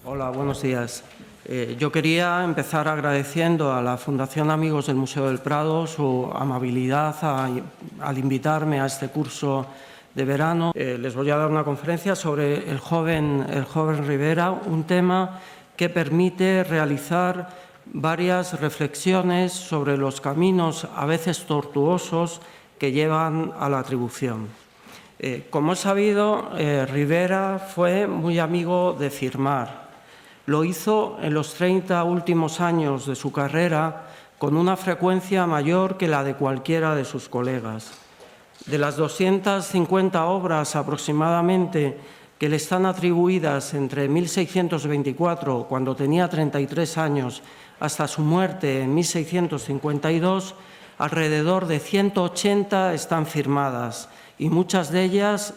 Hola, buenos días. Yo quería empezar agradeciendo a la Fundación Amigos del Museo del Prado su amabilidad al invitarme a este curso de verano. Les voy a dar una conferencia sobre el joven Rivera, un tema que permite realizar varias reflexiones sobre los caminos a veces tortuosos que llevan a la atribución. Como es sabido, Rivera fue muy amigo de firmar. Lo hizo en los 30 últimos años de su carrera con una frecuencia mayor que la de cualquiera de sus colegas. De las 250 obras aproximadamente que le están atribuidas entre 1624, cuando tenía 33 años, hasta su muerte en 1652, alrededor de 180 están firmadas y muchas de ellas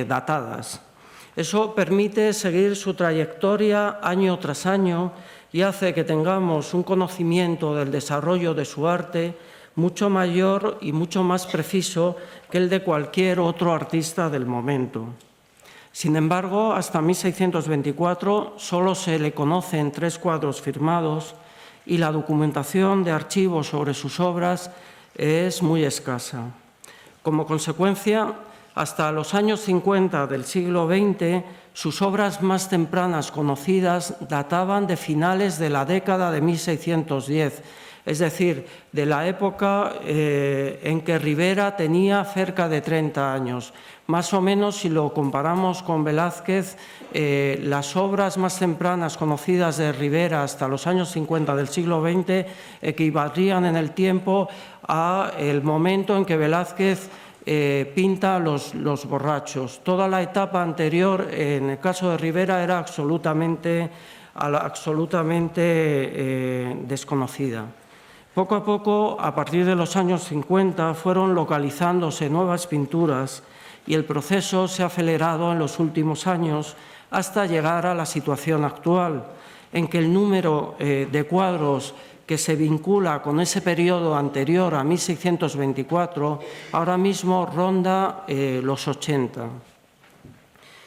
datadas. Eso permite seguir su trayectoria año tras año y hace que tengamos un conocimiento del desarrollo de su arte mucho mayor y mucho más preciso que el de cualquier otro artista del momento. Sin embargo, hasta 1624 solo se le conocen 3 cuadros firmados y la documentación de archivos sobre sus obras es muy escasa. Como consecuencia, hasta los años 50 del siglo XX, sus obras más tempranas conocidas databan de finales de la década de 1610, es decir, de la época en que Rivera tenía cerca de 30 años. Más o menos, si lo comparamos con Velázquez, las obras más tempranas conocidas de Rivera hasta los años 50 del siglo XX equivaldrían en el tiempo al momento en que Velázquez pinta los borrachos. Toda la etapa anterior, en el caso de Rivera, era absolutamente desconocida. Poco a poco, a partir de los años 50, fueron localizándose nuevas pinturas y el proceso se ha acelerado en los últimos años hasta llegar a la situación actual, en que el número de cuadros que se vincula con ese periodo anterior a 1624, ahora mismo ronda los 80.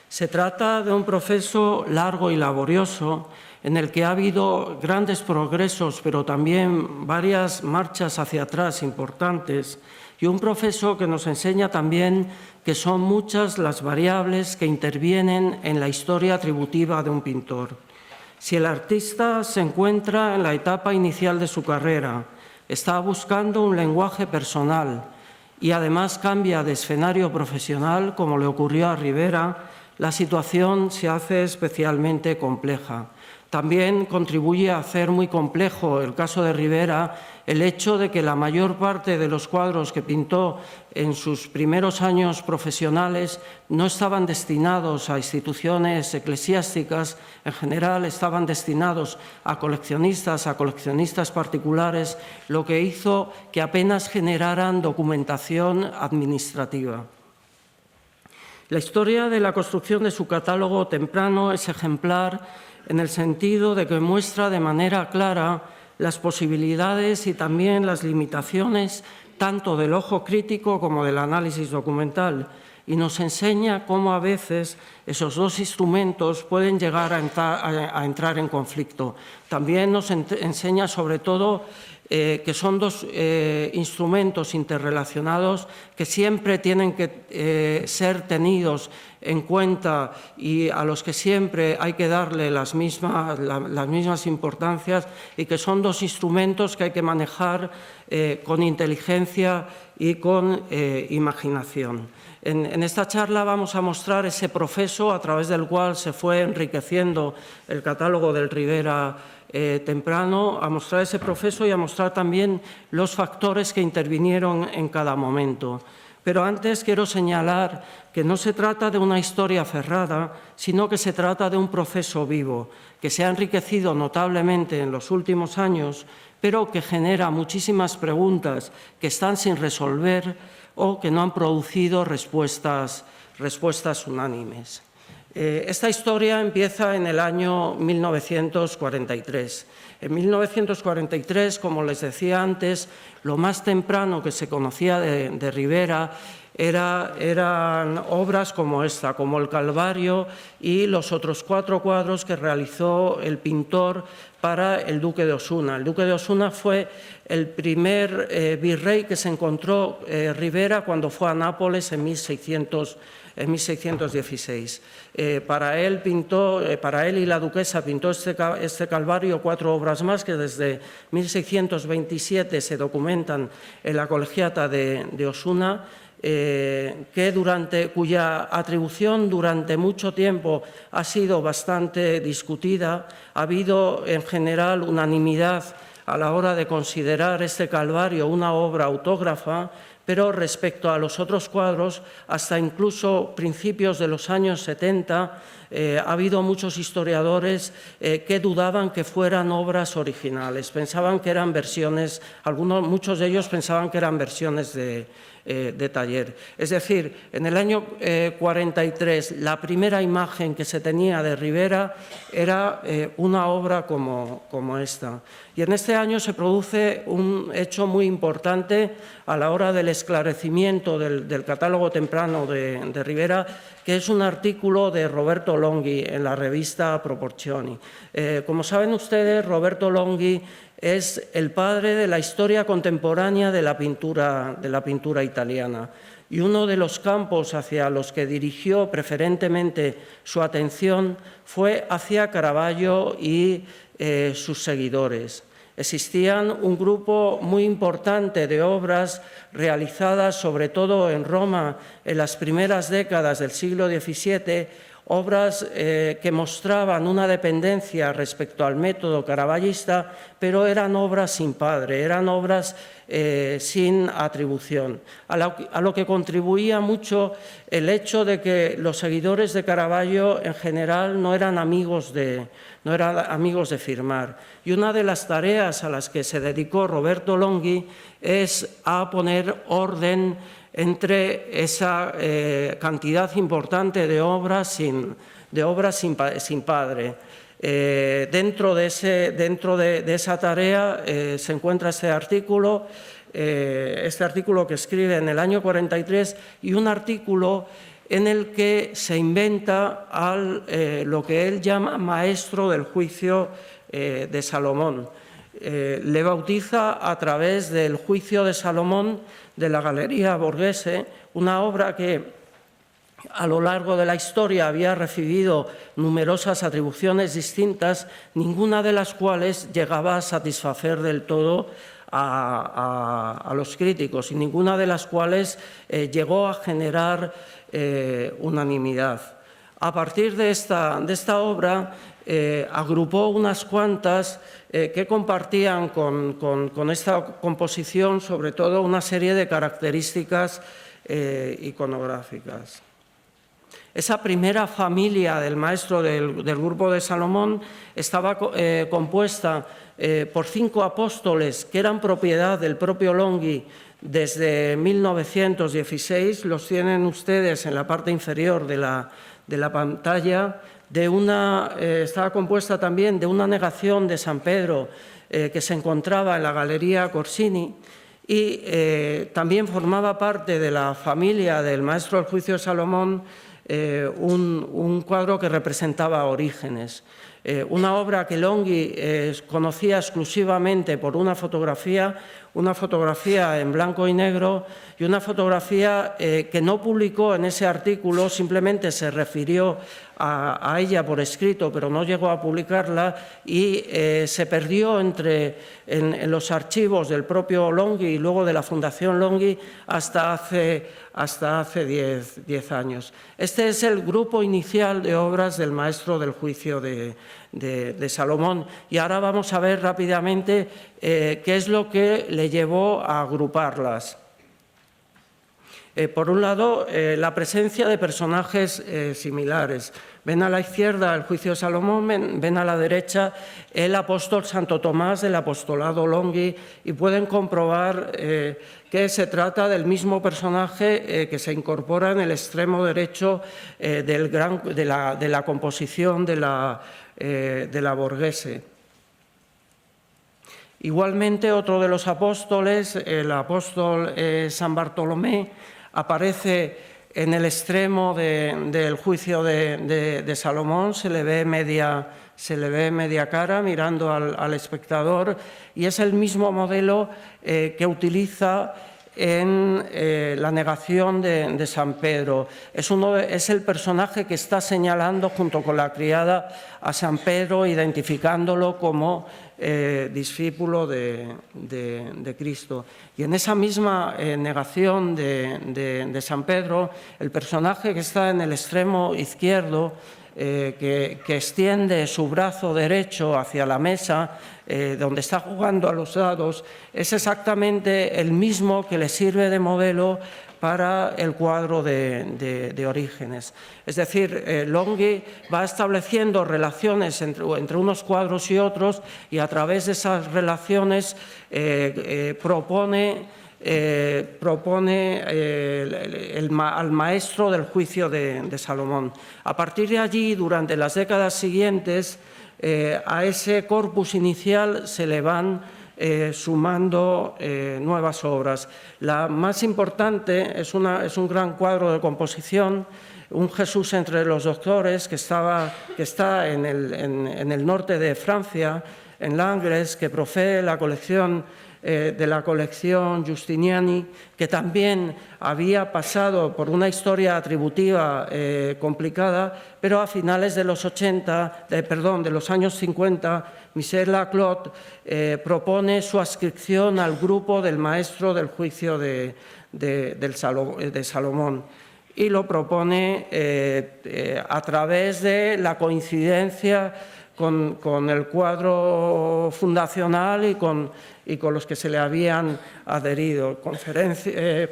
Se trata de un proceso largo y laborioso en el que ha habido grandes progresos, pero también varias marchas hacia atrás importantes, y un proceso que nos enseña también que son muchas las variables que intervienen en la historia atributiva de un pintor. Si el artista se encuentra en la etapa inicial de su carrera, está buscando un lenguaje personal y además cambia de escenario profesional, como le ocurrió a Rivera, la situación se hace especialmente compleja. También contribuye a hacer muy complejo el caso de Rivera el hecho de que la mayor parte de los cuadros que pintó en sus primeros años profesionales no estaban destinados a instituciones eclesiásticas, en general estaban destinados a coleccionistas particulares, lo que hizo que apenas generaran documentación administrativa. La historia de la construcción de su catálogo temprano es ejemplar en el sentido de que muestra de manera clara las posibilidades y también las limitaciones tanto del ojo crítico como del análisis documental, y nos enseña cómo a veces esos dos instrumentos pueden llegar a entrar en conflicto. También nos enseña sobre todo que son dos instrumentos interrelacionados que siempre tienen que ser tenidos en cuenta y a los que siempre hay que darle las mismas importancias, y que son dos instrumentos que hay que manejar con inteligencia y con imaginación. En esta charla vamos a mostrar ese proceso a través del cual se fue enriqueciendo el catálogo del Rivera temprano, a mostrar ese proceso y a mostrar también los factores que intervinieron en cada momento. Pero antes quiero señalar que no se trata de una historia cerrada, sino que se trata de un proceso vivo, que se ha enriquecido notablemente en los últimos años, pero que genera muchísimas preguntas que están sin resolver o que no han producido respuestas unánimes. Esta historia empieza en el año 1943. En 1943, como les decía antes, lo más temprano que se conocía de Rivera eran obras como esta, como el Calvario y los otros 4 cuadros que realizó el pintor para el duque de Osuna. El duque de Osuna fue el primer virrey que se encontró Rivera cuando fue a Nápoles en 1616. Para él y la duquesa pintó este Calvario, 4 obras más que desde 1627 se documentan en la colegiata de Osuna, cuya atribución durante mucho tiempo ha sido bastante discutida. Ha habido en general unanimidad a la hora de considerar este Calvario una obra autógrafa, pero respecto a los otros cuadros, hasta incluso principios de los años 70, ha habido muchos historiadores que dudaban que fueran obras originales, pensaban que eran versiones, muchos de ellos pensaban que eran versiones de taller. Es decir, en el año 43, la primera imagen que se tenía de Rivera era una obra como esta. Y en este año se produce un hecho muy importante a la hora del esclarecimiento del catálogo temprano de Rivera, que es un artículo de Roberto Longhi en la revista Proporzioni. Como saben ustedes, Roberto Longhi es el padre de la historia contemporánea de la pintura italiana, y uno de los campos hacia los que dirigió preferentemente su atención fue hacia Caravaggio y sus seguidores. Existían un grupo muy importante de obras realizadas sobre todo en Roma en las primeras décadas del siglo XVII, obras que mostraban una dependencia respecto al método caravallista, pero eran obras sin padre, eran obras sin atribución, a lo que contribuía mucho el hecho de que los seguidores de Caravaggio en general no eran amigos de firmar. Y una de las tareas a las que se dedicó Roberto Longhi es a poner orden entre esa cantidad importante de obras sin padre. Dentro de esa tarea se encuentra este artículo que escribe en el año 43 y un artículo en el que se inventa lo que él llama maestro del juicio de Salomón. Le bautiza a través del juicio de Salomón de la Galería Borghese, una obra que a lo largo de la historia había recibido numerosas atribuciones distintas, ninguna de las cuales llegaba a satisfacer del todo a los críticos y ninguna de las cuales llegó a generar unanimidad. A partir de esta obra agrupó unas cuantas que compartían con esta composición sobre todo una serie de características iconográficas. Esa primera familia del maestro del grupo de Salomón estaba compuesta por 5 apóstoles que eran propiedad del propio Longhi desde 1916, los tienen ustedes en la parte inferior de la pantalla. Estaba compuesta también de una negación de San Pedro que se encontraba en la Galería Corsini y también formaba parte de la familia del maestro del juicio de Salomón un cuadro que representaba Orígenes. Una obra que Longhi conocía exclusivamente por una fotografía en blanco y negro y una fotografía que no publicó en ese artículo, simplemente se refirió a ella por escrito, pero no llegó a publicarla y se perdió en los archivos del propio Longhi y luego de la Fundación Longhi hasta hace 10 años. Este es el grupo inicial de obras del maestro del juicio de Salomón y ahora vamos a ver rápidamente qué es lo que le llevó a agruparlas. Por un lado, la presencia de personajes similares. Ven a la izquierda el juicio de Salomón, ven a la derecha el apóstol Santo Tomás del apostolado Longhi y pueden comprobar que se trata del mismo personaje que se incorpora en el extremo derecho de la composición de la Borghese. Igualmente, otro de los apóstoles, el apóstol San Bartolomé, Aparece en el extremo del juicio de Salomón, se le ve media cara mirando al espectador, y es el mismo modelo que utiliza en la negación de San Pedro. Es el personaje que está señalando junto con la criada a San Pedro, identificándolo como discípulo de Cristo. Y en esa misma negación de San Pedro, el personaje que está en el extremo izquierdo, que extiende su brazo derecho hacia la mesa, donde está jugando a los dados, es exactamente el mismo que le sirve de modelo para el cuadro de Orígenes. Es decir, Longhi va estableciendo relaciones entre unos cuadros y otros, y a través de esas relaciones propone al maestro del juicio de Salomón. A partir de allí, durante las décadas siguientes, a ese corpus inicial se le van sumando nuevas obras. La más importante es un gran cuadro de composición, un Jesús entre los doctores, que está en el norte de Francia, en Langres, que procede de la colección Giustiniani, que también había pasado por una historia atributiva complicada, pero a finales de los años 50, Michel Laclos propone su adscripción al grupo del maestro del juicio de Salomón, y lo propone a través de la coincidencia con el cuadro fundacional y con los que se le habían adherido.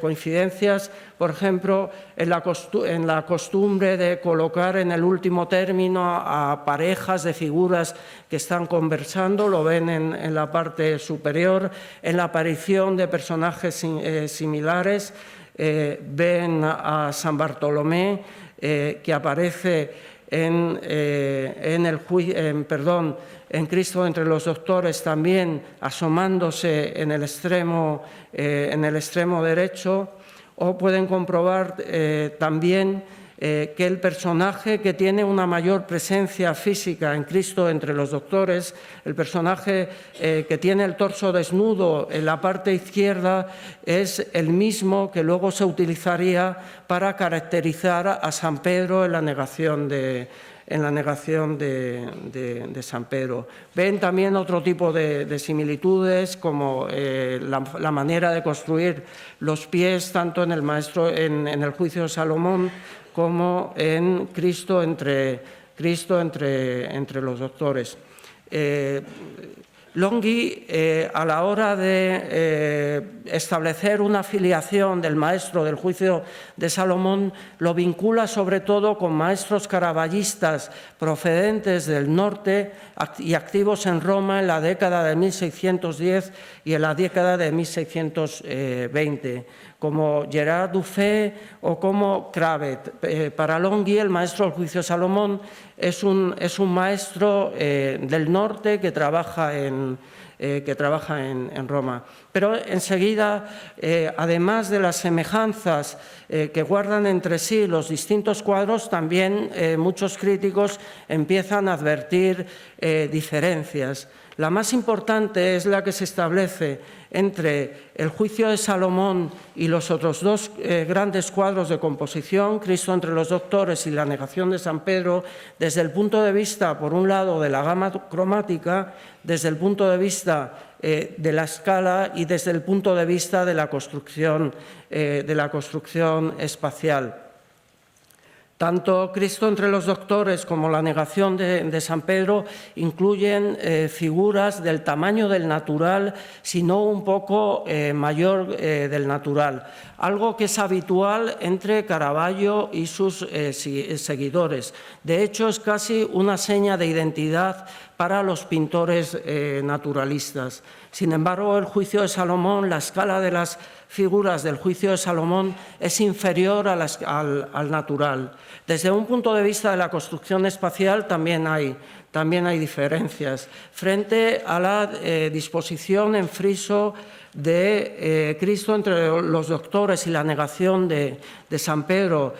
Coincidencias, por ejemplo, en la costumbre de colocar en el último término a parejas de figuras que están conversando, lo ven en la parte superior, en la aparición de personajes similares, ven a San Bartolomé, que aparece en Cristo entre los doctores, también asomándose en el extremo derecho, o pueden comprobar también que el personaje que tiene una mayor presencia física en Cristo entre los doctores, el personaje que tiene el torso desnudo en la parte izquierda, es el mismo que luego se utilizaría para caracterizar a San Pedro en la negación de San Pedro. Ven también otro tipo de similitudes, como la manera de construir los pies, tanto en el juicio de Salomón como en Cristo entre los doctores. Longhi, a la hora de establecer una filiación del maestro del juicio de Salomón, lo vincula sobre todo con maestros caraballistas procedentes del norte y activos en Roma en la década de 1610 y en la década de 1620, como Gerard Dufay o como Cravet. Para Longhi, el maestro del juicio de Salomón es un maestro del norte que trabaja en Roma. Pero enseguida, además de las semejanzas que guardan entre sí los distintos cuadros, también muchos críticos empiezan a advertir diferencias. La más importante es la que se establece entre el juicio de Salomón y los otros dos grandes cuadros de composición, Cristo entre los doctores y la negación de San Pedro, desde el punto de vista, por un lado, de la gama cromática, desde el punto de vista de la escala y desde el punto de vista de la construcción espacial. Tanto Cristo entre los doctores como la negación de San Pedro incluyen figuras del tamaño del natural, sino un poco mayor del natural, algo que es habitual entre Caravaggio y sus seguidores. De hecho, es casi una seña de identidad para los pintores naturalistas. Sin embargo, el juicio de Salomón, la escala de las figuras del juicio de Salomón es inferior al natural. Desde un punto de vista de la construcción espacial también hay diferencias. Frente a la disposición en friso de Cristo entre los doctores y la negación de San Pedro,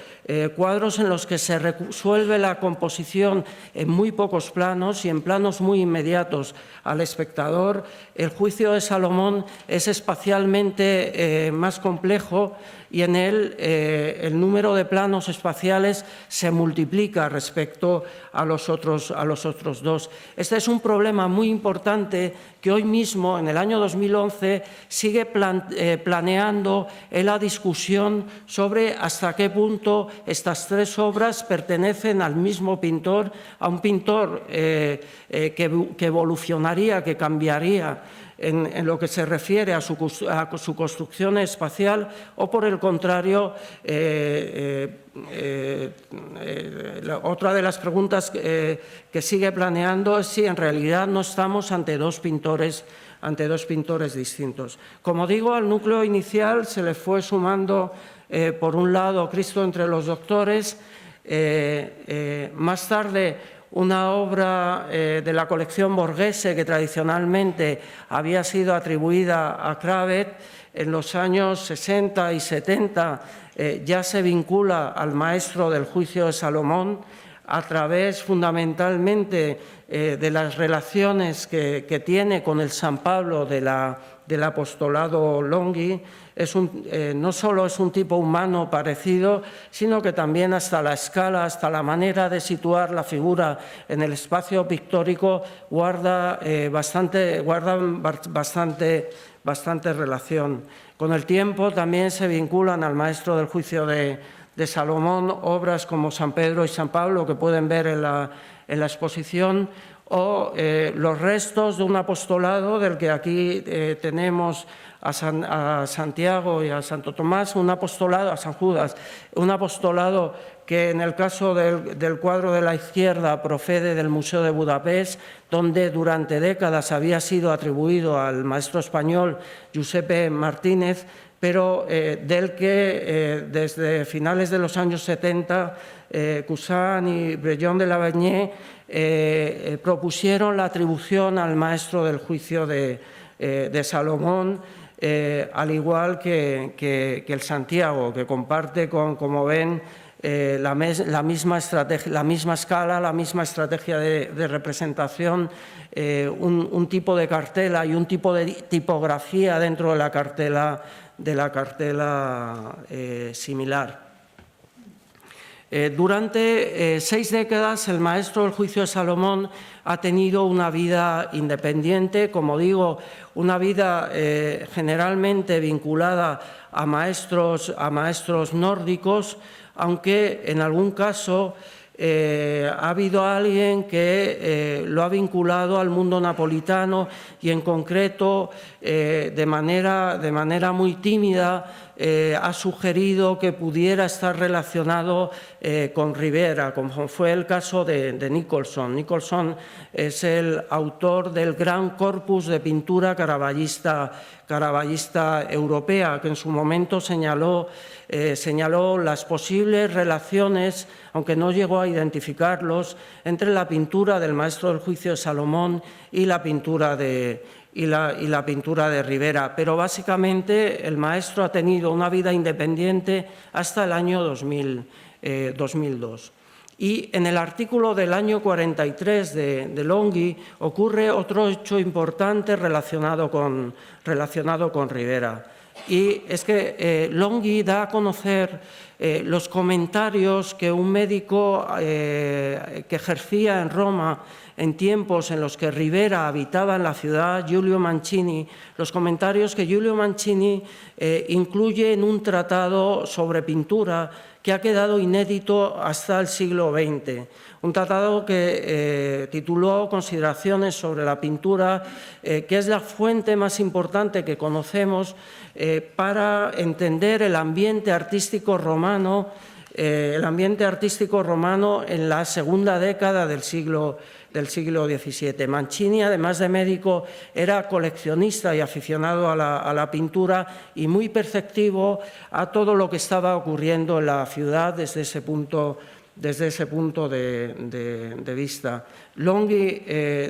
cuadros en los que se resuelve la composición en muy pocos planos y en planos muy inmediatos al espectador. El juicio de Salomón es espacialmente más complejo y en él el número de planos espaciales se multiplica respecto a los otros dos. Este es un problema muy importante que hoy mismo, en el año 2011, sigue planeando en la discusión sobre hasta qué punto estas tres obras pertenecen al mismo pintor, a un pintor que evolucionaría, que cambiaría en lo que se refiere a su construcción espacial, o por el contrario, otra de las preguntas que sigue planeando es si en realidad no estamos ante dos pintores distintos. Como digo, al núcleo inicial se le fue sumando, por un lado, Cristo entre los doctores, más tarde una obra de la colección Borghese que tradicionalmente había sido atribuida a Kravet. En los años 60 y 70 ya se vincula al maestro del juicio de Salomón a través fundamentalmente de las relaciones que tiene con el San Pablo del apostolado Longhi. No solo es un tipo humano parecido, sino que también hasta la escala, hasta la manera de situar la figura en el espacio pictórico guarda bastante relación. Con el tiempo también se vinculan al maestro del juicio de Salomón obras como San Pedro y San Pablo, que pueden ver en la exposición, o los restos de un apostolado del que aquí tenemos a Santiago y a Santo Tomás, un apostolado, a San Judas, un apostolado que en el caso del cuadro de la izquierda procede del Museo de Budapest, donde durante décadas había sido atribuido al maestro español Giuseppe Martínez, pero del que desde finales de los años 70 Cousin y Breyon de Lavagné propusieron la atribución al maestro del juicio de Salomón, al igual que el Santiago, que comparte como ven, la misma escala, la misma estrategia de representación, un tipo de cartela y un tipo de tipografía dentro de la cartela similar. Durante 6 décadas el maestro del juicio de Salomón ha tenido una vida independiente, como digo, una vida generalmente vinculada a maestros nórdicos, aunque en algún caso ha habido alguien que lo ha vinculado al mundo napolitano y en concreto de manera muy tímida ha sugerido que pudiera estar relacionado con Rivera, como fue el caso de Nicholson. Nicholson es el autor del gran corpus de pintura caravallista europea, que en su momento señaló las posibles relaciones, aunque no llegó a identificarlos, entre la pintura del maestro del juicio de Salomón y la pintura de Rivera. Pero básicamente el maestro ha tenido una vida independiente hasta el año 2002. Y en el artículo del año 43 de Longhi ocurre otro hecho importante relacionado con Rivera. Y es que Longhi da a conocer los comentarios que un médico que ejercía en Roma en tiempos en los que Rivera habitaba en la ciudad, Giulio Mancini, los comentarios que Giulio Mancini incluye en un tratado sobre pintura que ha quedado inédito hasta el siglo XX. Un tratado que tituló Consideraciones sobre la pintura, que es la fuente más importante que conocemos para entender el ambiente artístico romano en la segunda década del siglo XVII. Mancini, además de médico, era coleccionista y aficionado a la pintura y muy perceptivo a todo lo que estaba ocurriendo en la ciudad desde ese punto desde ese punto de vista. Longhi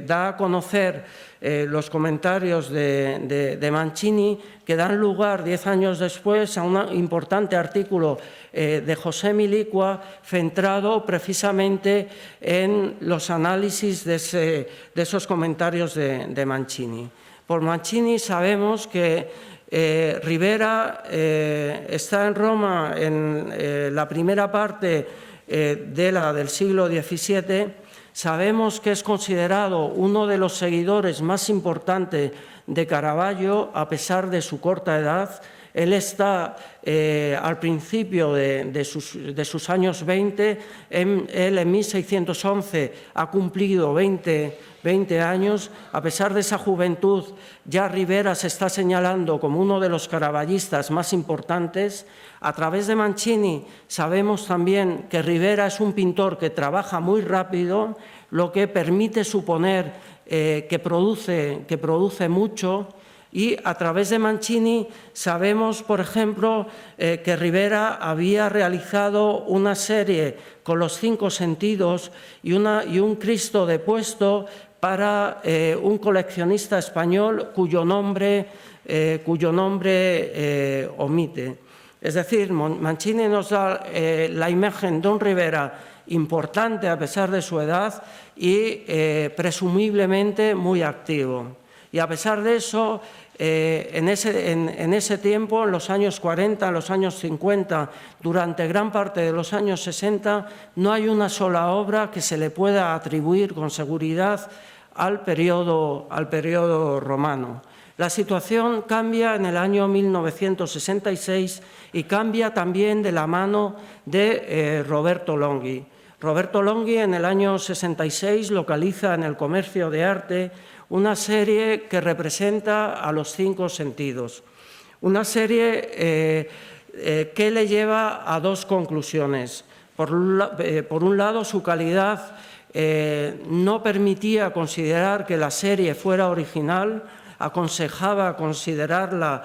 da a conocer los comentarios de Mancini, que dan lugar 10 años después a un importante artículo de José Milicua, centrado precisamente en los análisis de esos comentarios de Mancini. Por Mancini sabemos que Rivera está en Roma en la primera parte del siglo XVII. Sabemos que es considerado uno de los seguidores más importantes de Caravaggio, a pesar de su corta edad. Él está al principio de sus años 20, él en 1611 ha cumplido 20 años. A pesar de esa juventud, ya Rivera se está señalando como uno de los caravallistas más importantes. A través de Mancini sabemos también que Rivera es un pintor que trabaja muy rápido, lo que permite suponer que produce mucho. Y a través de Mancini sabemos, por ejemplo, que Rivera había realizado una serie con los 5 sentidos y un Cristo depuesto para un coleccionista español cuyo nombre omite. Es decir, Mancini nos da la imagen de un Rivera importante a pesar de su edad y presumiblemente muy activo. Y a pesar de eso, en ese tiempo, en los años 40, en los años 50, durante gran parte de los años 60, no hay una sola obra que se le pueda atribuir con seguridad al periodo romano. La situación cambia en el año 1966 y cambia también de la mano de Roberto Longhi. Roberto Longhi en el año 66 localiza en el Comercio de Arte una serie que representa a los 5 sentidos. Una serie que le lleva a 2 conclusiones. Por un lado, su calidad no permitía considerar que la serie fuera original, aconsejaba considerarla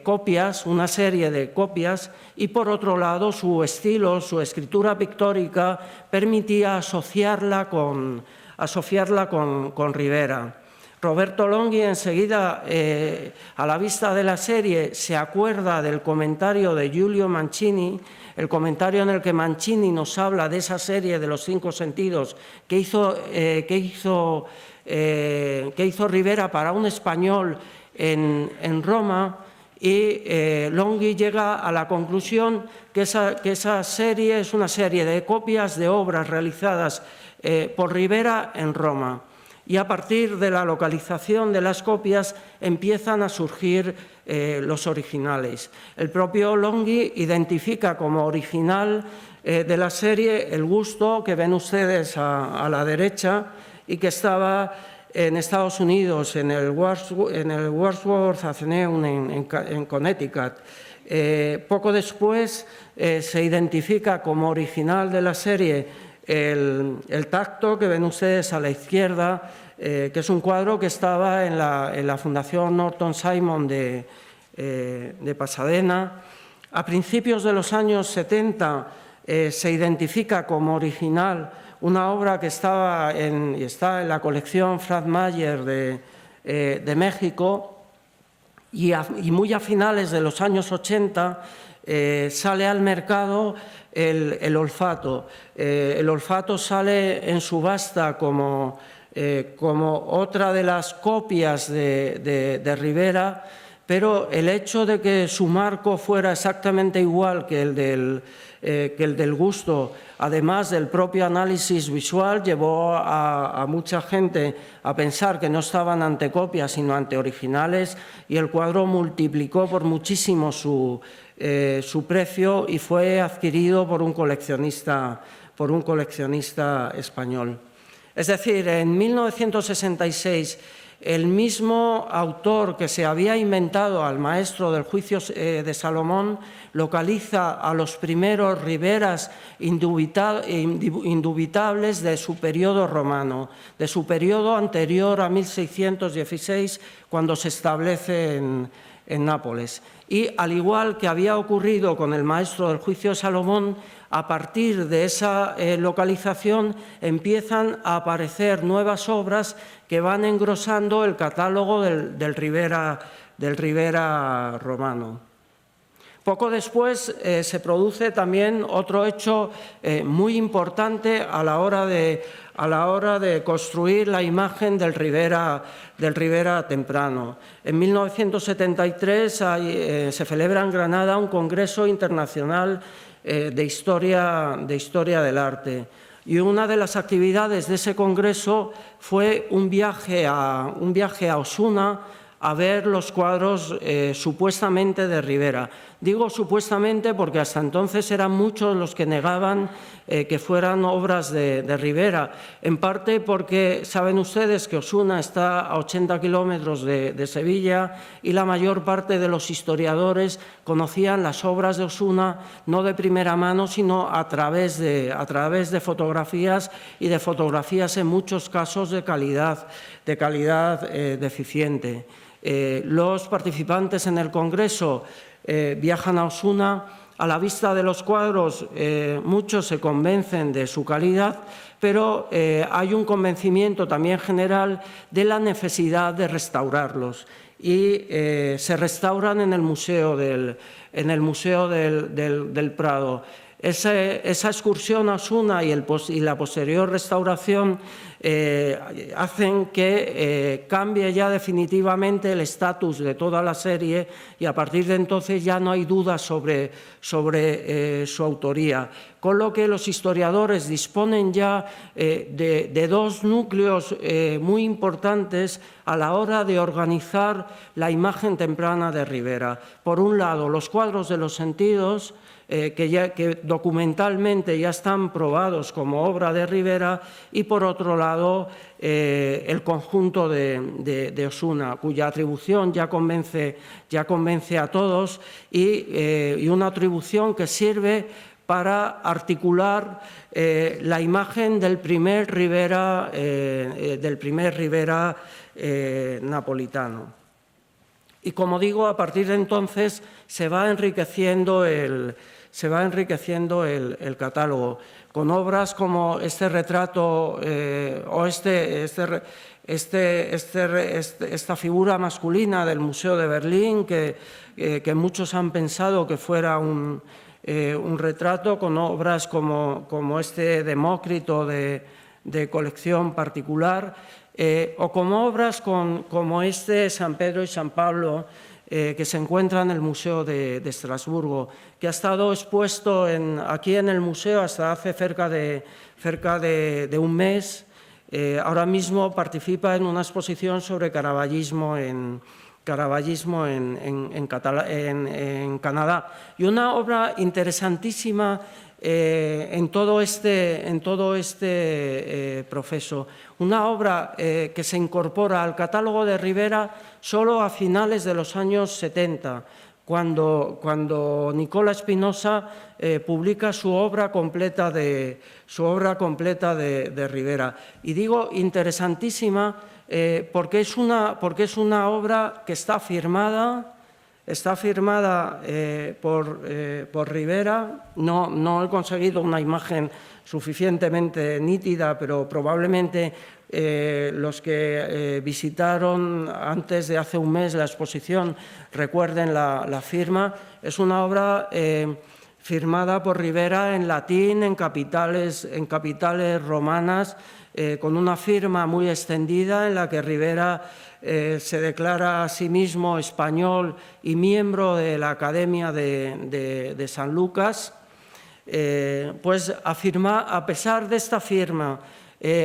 copias, una serie de copias, y por otro lado su estilo, su escritura pictórica permitía asociarla con Rivera. Roberto Longhi enseguida, a la vista de la serie, se acuerda del comentario de Giulio Mancini, el comentario en el que Mancini nos habla de esa serie de los 5 sentidos que hizo Rivera para un español en Roma, y Longhi llega a la conclusión que esa serie es una serie de copias de obras realizadas por Rivera en Roma. Y a partir de la localización de las copias empiezan a surgir los originales. El propio Longhi identifica como original de la serie el busto que ven ustedes a la derecha y que estaba en Estados Unidos, en el Wadsworth Atheneum en Connecticut. Poco después se identifica como original de la serie el tacto que ven ustedes a la izquierda, que es un cuadro que estaba en la Fundación Norton Simon de Pasadena. A principios de los años 70 se identifica como original una obra que está en la colección Frank Mayer de México, y muy a finales de los años 80 sale al mercado el olfato. El olfato sale en subasta como otra de las copias de Rivera, pero el hecho de que su marco fuera exactamente igual que el del gusto, además del propio análisis visual, llevó a mucha gente a pensar que no estaban ante copias sino ante originales, y el cuadro multiplicó por muchísimo su precio y fue adquirido por un coleccionista español. Es decir, en 1966 el mismo autor que se había inventado al maestro del juicio de Salomón localiza a los primeros Riveras indubitables de su periodo romano, de su periodo anterior a 1616, cuando se establece Nápoles. Y al igual que había ocurrido con el maestro del juicio de Salomón, a partir de esa localización empiezan a aparecer nuevas obras que van engrosando el catálogo del Ribera romano. Poco después se produce también otro hecho muy importante a la hora de construir la imagen del Ribera temprano. En 1973 se celebra en Granada un congreso internacional de historia del arte. Y una de las actividades de ese congreso fue un viaje a Osuna a ver los cuadros supuestamente de Ribera. Digo supuestamente porque hasta entonces eran muchos los que negaban que fueran obras de Ribera, en parte porque saben ustedes que Osuna está a 80 kilómetros de Sevilla y la mayor parte de los historiadores conocían las obras de Osuna no de primera mano, sino a través de fotografías y de fotografías en muchos casos de calidad deficiente. Los participantes en el Congreso viajan a Osuna. A la vista de los cuadros, muchos se convencen de su calidad, pero hay un convencimiento también general de la necesidad de restaurarlos. Y se restauran en el Museo del Prado. Esa excursión a Osuna y la posterior restauración hacen que cambie ya definitivamente el estatus de toda la serie y a partir de entonces ya no hay dudas sobre su autoría. Con lo que los historiadores disponen ya de dos núcleos muy importantes a la hora de organizar la imagen temprana de Ribera. Por un lado, los cuadros de los sentidos, que documentalmente ya están probados como obra de Ribera, y por otro lado el conjunto de Osuna, cuya atribución ya convence a todos y una atribución que sirve para articular la imagen del primer Ribera napolitano. Y como digo, a partir de entonces se va enriqueciendo el catálogo con obras como este retrato o esta figura masculina del Museo de Berlín, que muchos han pensado que fuera un retrato, con obras como este Demócrito de colección particular, o como obras como este San Pedro y San Pablo, que se encuentra en el Museo de Estrasburgo, que ha estado expuesto aquí en el museo hasta hace cerca de un mes. Ahora mismo participa en una exposición sobre caravallismo en Canadá. Y una obra interesantísima en todo este proceso. Una obra que se incorpora al catálogo de Ribera solo a finales de los años 70, cuando Nicola Spinoza publica su obra completa de Ribera. Y digo interesantísima porque es una obra que está firmada por Ribera. No he conseguido una imagen suficientemente nítida, pero probablemente los que visitaron antes de hace un mes la exposición recuerden la firma. Es una obra firmada por Ribera en latín, en capitales romanas, con una firma muy extendida en la que Ribera se declara a sí mismo español y miembro de la Academia de San Lucas. Pues a pesar de esta firma,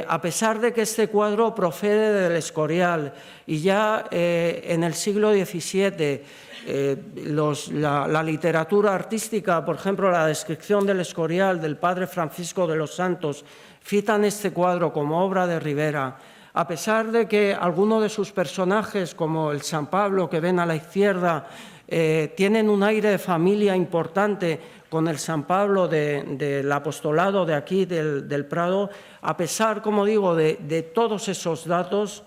a pesar de que este cuadro procede del Escorial y ya en el siglo XVII la literatura artística, por ejemplo, la descripción del Escorial del padre Francisco de los Santos, citan este cuadro como obra de Ribera, a pesar de que algunos de sus personajes, como el San Pablo que ven a la izquierda, tienen un aire de familia importante con el San Pablo del apostolado de aquí, del Prado, a pesar, como digo, de todos esos datos,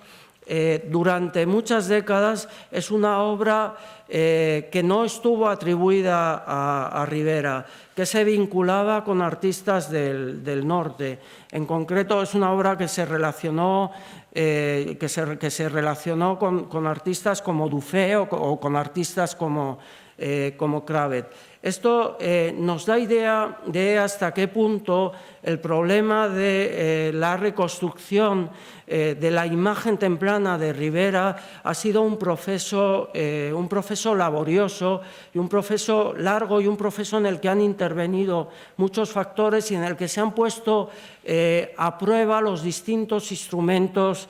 durante muchas décadas es una obra que no estuvo atribuida a Rivera, que se vinculaba con artistas del norte. En concreto, es una obra que se relacionó, con artistas como Dufay o con artistas como Kravet. Esto nos da idea de hasta qué punto el problema de la reconstrucción de la imagen templana de Rivera ha sido un proceso laborioso y un proceso largo y un proceso en el que han intervenido muchos factores y en el que se han puesto a prueba los distintos instrumentos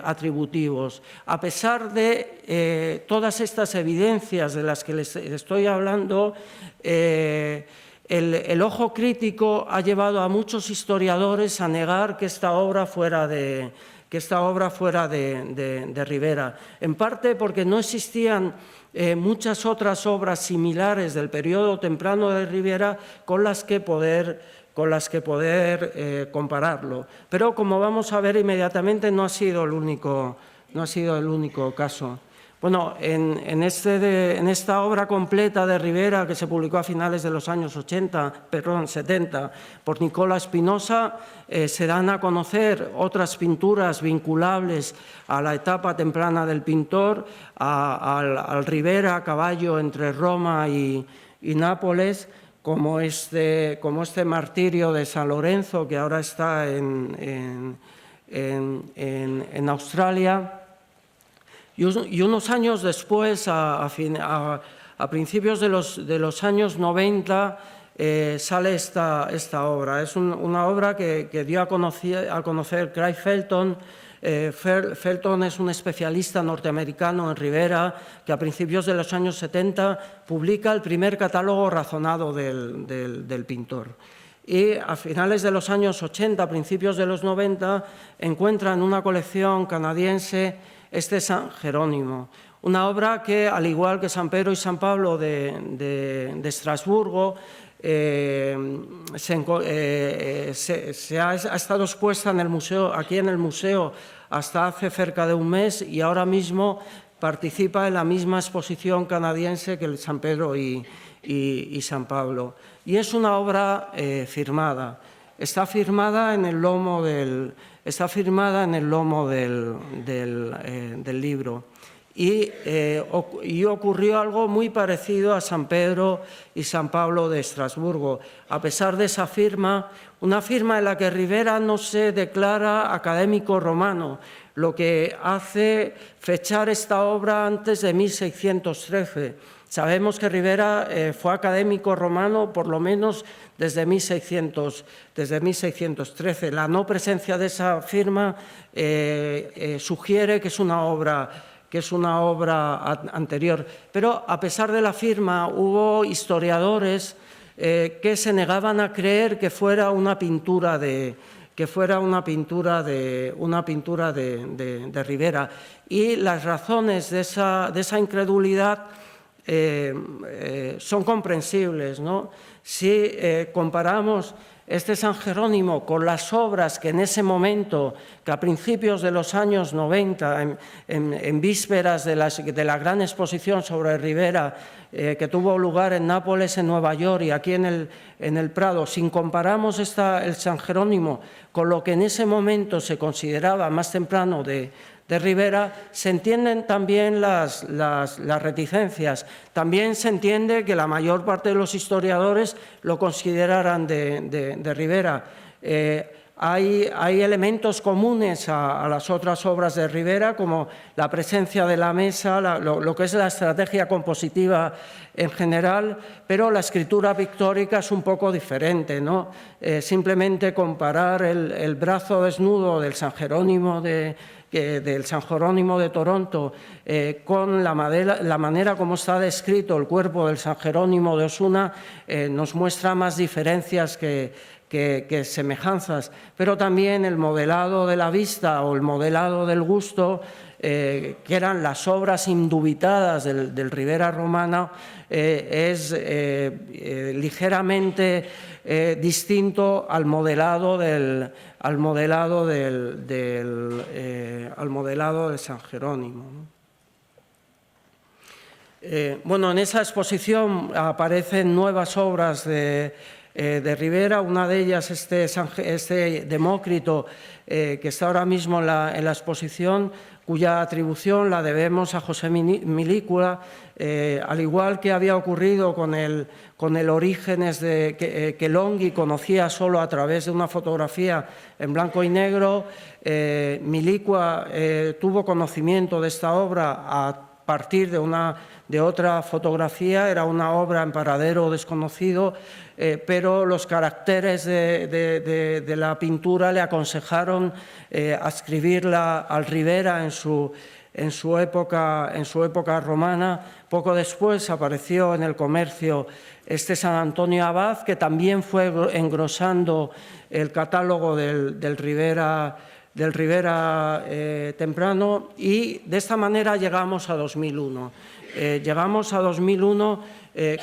atributivos. A pesar de todas estas evidencias de las que les estoy hablando, el ojo crítico ha llevado a muchos historiadores a negar que esta obra fuera de Rivera, en parte porque no existían muchas otras obras similares del periodo temprano de Rivera con las que poder compararlo. Pero, como vamos a ver inmediatamente, no ha sido el único caso. Bueno, en esta obra completa de Rivera, que se publicó a finales de los años 70 por Nicola Espinosa, se dan a conocer otras pinturas vinculables a la etapa temprana del pintor, al Rivera a caballo entre Roma y Nápoles, como este martirio de San Lorenzo, que ahora está en Australia. Y unos años después, a principios de los años 90, sale esta obra. Es una obra que dio a conocer Craig Felton. Felton es un especialista norteamericano en Rivera que a principios de los años 70 publica el primer catálogo razonado del pintor. Y a finales de los años 80, a principios de los 90, encuentra en una colección canadiense este San Jerónimo, una obra que, al igual que San Pedro y San Pablo de Estrasburgo, ha estado expuesta aquí en el museo hasta hace cerca de un mes y ahora mismo participa en la misma exposición canadiense que el San Pedro y San Pablo. Y es una obra firmada. Está firmada en el lomo del libro. Y ocurrió algo muy parecido a San Pedro y San Pablo de Estrasburgo. A pesar de esa firma, una firma en la que Rivera no se declara académico romano, lo que hace fechar esta obra antes de 1613. Sabemos que Rivera fue académico romano por lo menos desde 1613. La no presencia de esa firma sugiere que es una obra anterior. Pero a pesar de la firma, hubo historiadores que se negaban a creer que fuera una pintura de Rivera. Y las razones de esa incredulidad son comprensibles, ¿no? Si comparamos este San Jerónimo con las obras que en ese momento, que a principios de los años 90, en vísperas de la gran exposición sobre Rivera, que tuvo lugar en Nápoles, en Nueva York y aquí en el Prado, si comparamos el San Jerónimo con lo que en ese momento se consideraba más temprano de Rivera, se entienden también las reticencias. También se entiende que la mayor parte de los historiadores lo consideraran de Rivera. Hay elementos comunes a las otras obras de Rivera, como la presencia de la mesa, lo que es la estrategia compositiva en general, pero la escritura pictórica es un poco diferente, ¿no? Simplemente comparar el brazo desnudo del San Jerónimo de Toronto con la manera como está descrito el cuerpo del San Jerónimo de Osuna nos muestra más diferencias que semejanzas, pero también el modelado de la vista o el modelado del gusto, que eran las obras indubitadas del Rivera romano, es ligeramente distinto al modelado de San Jerónimo, ¿no? Bueno, en esa exposición aparecen nuevas obras de Rivera, una de ellas este Demócrito, que está ahora mismo en la exposición, cuya atribución la debemos a José Milícula, al igual que había ocurrido con el Orígenes que Longhi conocía solo a través de una fotografía en blanco y negro. Milícula tuvo conocimiento de esta obra a partir de otra fotografía. Era una obra en paradero desconocido, pero los caracteres de la pintura le aconsejaron adscribirla al Rivera en su época romana. Poco después apareció en el comercio este San Antonio Abad, que también fue engrosando el catálogo del Rivera temprano, y de esta manera llegamos a 2001. Llegamos a 2001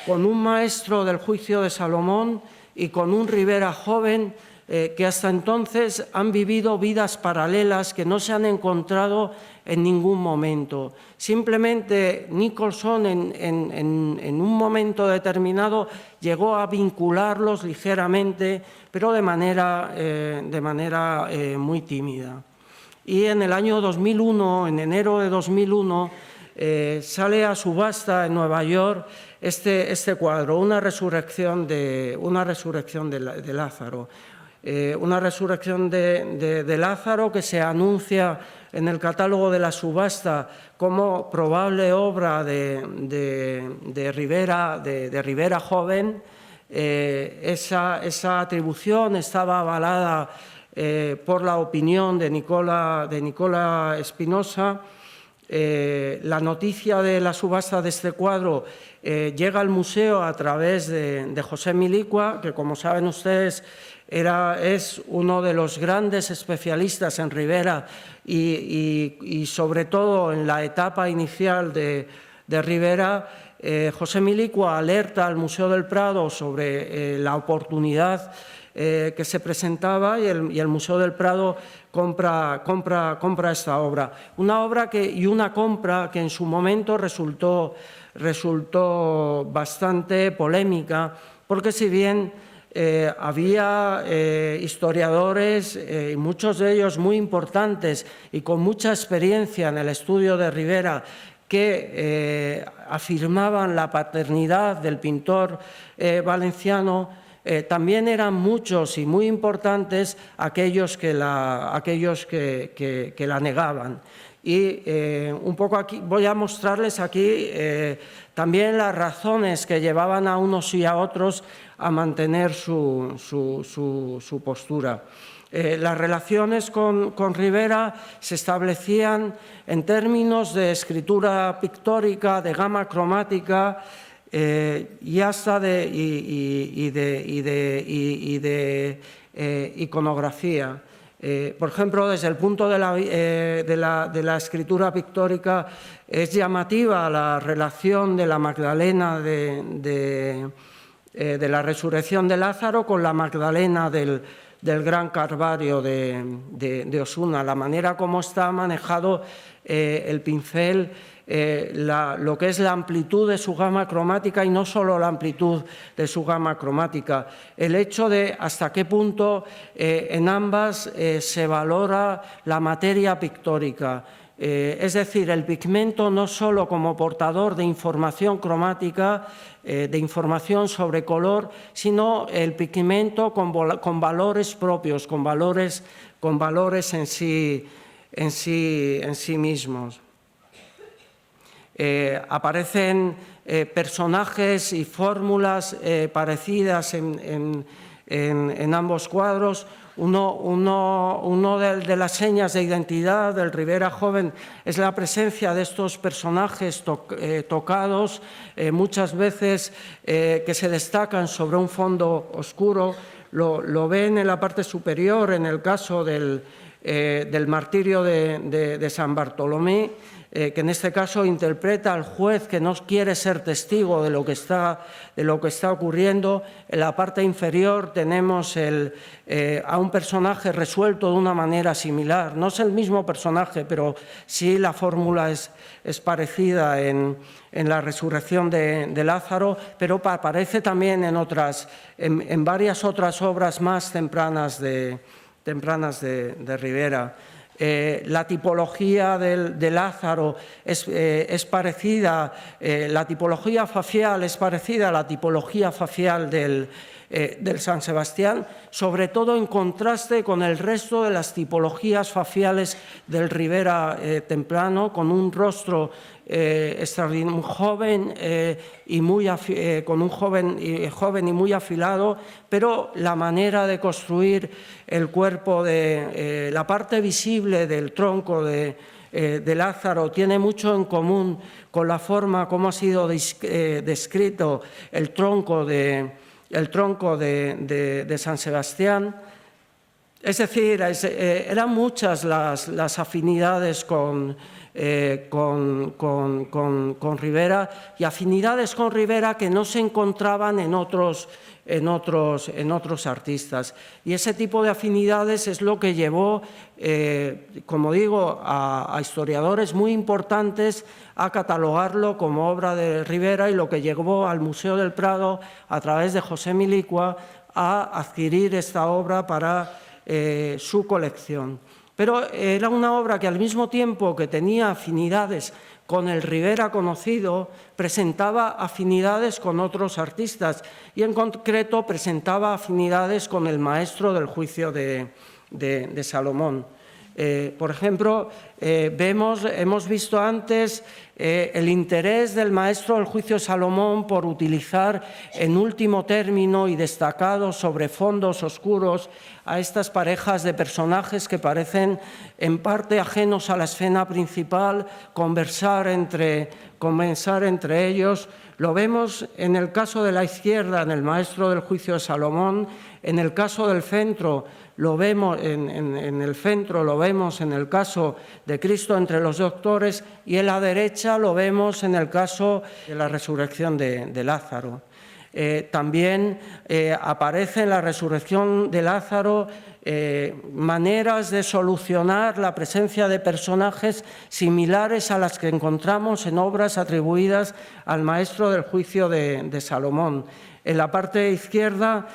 con un maestro del juicio de Salomón y con un Rivera joven que hasta entonces han vivido vidas paralelas que no se han encontrado en ningún momento. Simplemente Nicholson en un momento determinado llegó a vincularlos ligeramente, pero de manera muy tímida. Y en el año 2001, en enero de 2001, sale a subasta en Nueva York este cuadro, una resurrección de Lázaro. Una resurrección de Lázaro que se anuncia en el catálogo de la subasta como probable obra de Rivera joven. Esa atribución estaba avalada por la opinión de Nicola Espinosa. La noticia de la subasta de este cuadro llega al museo a través de José Milícula, que, como saben ustedes, es uno de los grandes especialistas en Rivera y sobre todo en la etapa inicial de Rivera. José Milícula alerta al Museo del Prado sobre la oportunidad que se presentaba, y el Museo del Prado compra esta obra. Una compra que en su momento resultó bastante polémica, porque si bien había historiadores, muchos de ellos muy importantes y con mucha experiencia en el estudio de Rivera, que afirmaban la paternidad del pintor valenciano, también eran muchos y muy importantes aquellos que la negaban. Y un poco aquí voy a mostrarles aquí también las razones que llevaban a unos y a otros a mantener su postura. Las relaciones con Rivera se establecían en términos de escritura pictórica, de gama cromática y hasta de iconografía. Por ejemplo, desde el punto de la escritura pictórica, es llamativa la relación de la Magdalena de la resurrección de Lázaro con la Magdalena del Gran Calvario de Osuna, la manera como está manejado el pincel, lo que es la amplitud de su gama cromática, y no solo la amplitud de su gama cromática, el hecho de hasta qué punto en ambas se valora la materia pictórica. Es decir, el pigmento no solo como portador de información cromática, de información sobre color, sino el pigmento con valores propios, con valores en sí mismos. Aparecen personajes y fórmulas parecidas en ambos cuadros. Uno de las señas de identidad del Rivera joven es la presencia de estos personajes tocados, muchas veces que se destacan sobre un fondo oscuro. Lo ven en la parte superior en el caso del del martirio de San Bartolomé, que en este caso interpreta al juez que no quiere ser testigo de lo que está ocurriendo. En la parte inferior tenemos a un personaje resuelto de una manera similar. No es el mismo personaje, pero sí la fórmula es parecida en la resurrección de Lázaro, pero aparece también en varias otras obras más tempranas de Ribera. La tipología de Lázaro es parecida, la tipología facial es parecida a la tipología facial del San Sebastián, sobre todo en contraste con el resto de las tipologías faciales del Ribera temprano, con un rostro extraordinario, joven y muy afilado, pero la manera de construir el cuerpo, la parte visible del tronco de Lázaro tiene mucho en común con la forma como ha sido descrito el tronco de San Sebastián. Es decir, eran muchas las afinidades con Ribera, y afinidades con Ribera que no se encontraban en otros artistas. Y ese tipo de afinidades es lo que llevó, como digo, a historiadores muy importantes a catalogarlo como obra de Ribera, y lo que llevó al Museo del Prado, a través de José Milicua, a adquirir esta obra para su colección. Pero era una obra que, al mismo tiempo que tenía afinidades con el Ribera conocido, presentaba afinidades con otros artistas, y en concreto presentaba afinidades con el maestro del juicio de Salomón. Por ejemplo, hemos visto antes el interés del maestro del juicio de Salomón por utilizar en último término y destacado sobre fondos oscuros a estas parejas de personajes que parecen en parte ajenos a la escena principal, conversar entre ellos. Lo vemos en el caso de la izquierda, en el maestro del juicio de Salomón. En el caso del centro, lo vemos en el caso de Cristo entre los doctores, y en la derecha lo vemos en el caso de la resurrección de Lázaro. También aparece en la resurrección de Lázaro maneras de solucionar la presencia de personajes similares a las que encontramos en obras atribuidas al maestro del juicio de Salomón. En la parte izquierda